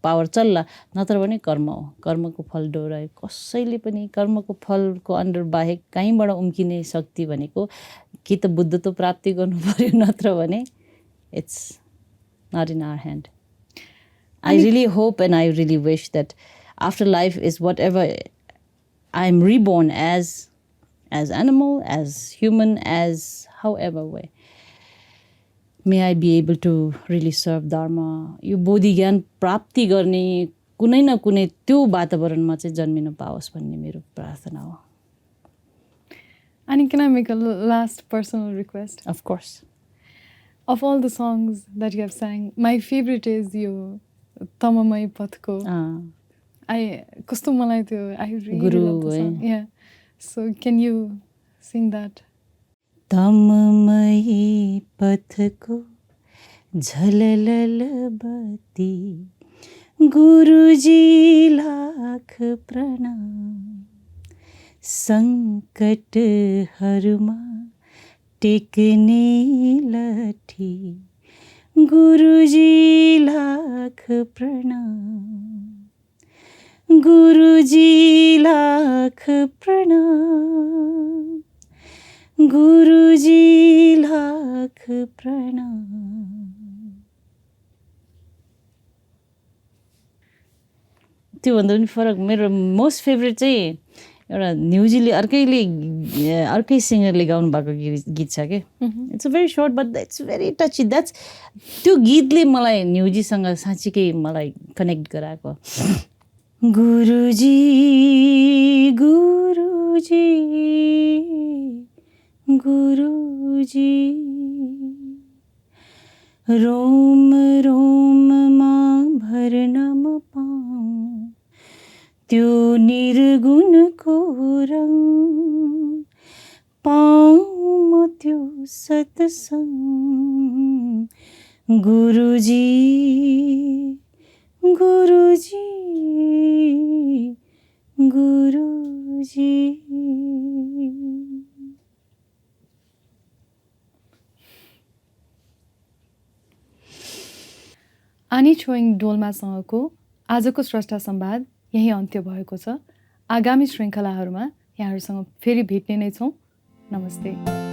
पावर चल्ला, नत्र भने कर्म हो. कर्मको फल डोराए कसैले पनि कर्मको फलको अन्डर बाहेक कहीँबाट उम्किने शक्ति भनेको कि त बुद्धत्व प्राप्ति गर्नु पर्यो, नत्र भने it's not in our hand. I really hope and I really wish that afterlife is whatever I'm reborn as animal, as human, as however way. May I be able to really serve Dharma. यो बोधि ज्ञान प्राप्ति गर्ने कुनै न कुनै त्यो वातावरणमा चाहिँ जन्मिन पाओस् भन्ने मेरो प्रार्थना हो. And can I make a last personal request? Of course. Of all the songs that you have sang, my favorite is your Tamamai Pathko. I कस्तो मलाई त्यो I really love the song. Yeah. So can you sing that? Tamamai Pathko Jhalalal Bati Guruji lakh pranam Sankat haruma टेक्ने लठी गुरुजी लाख प्रणाम गुरुजी लाख प्रणाम गुरुजी लाख प्रणाम. त्योभन्दा पनि फरक मेरो मोस्ट फेभरेट चाहिँ एउटा न्युजीले अर्कै सिङ्गरले गाउनु भएको गीत छ के. It's a very short but it's very touchy. त्यो गीतले मलाई न्युजीसँग साँच्चीकै मलाई कनेक्ट गराएको. गुरुजी गुरुजी गुरुजी रोम रोममा भर्न म पाऊँ त्यो निर्गुणको रङ पाऊँ म त्यो सत्संग गुरुजी गुरुजी गुरुजी. आनी छोइङ डोल्मासँगको आजको स्रष्टा संवाद यही अन्त्य भएको छ. आगामी श्रृङ्खलाहरूमा यहाँहरूसँग फेरि भेट्ने नै छौँ. नमस्ते.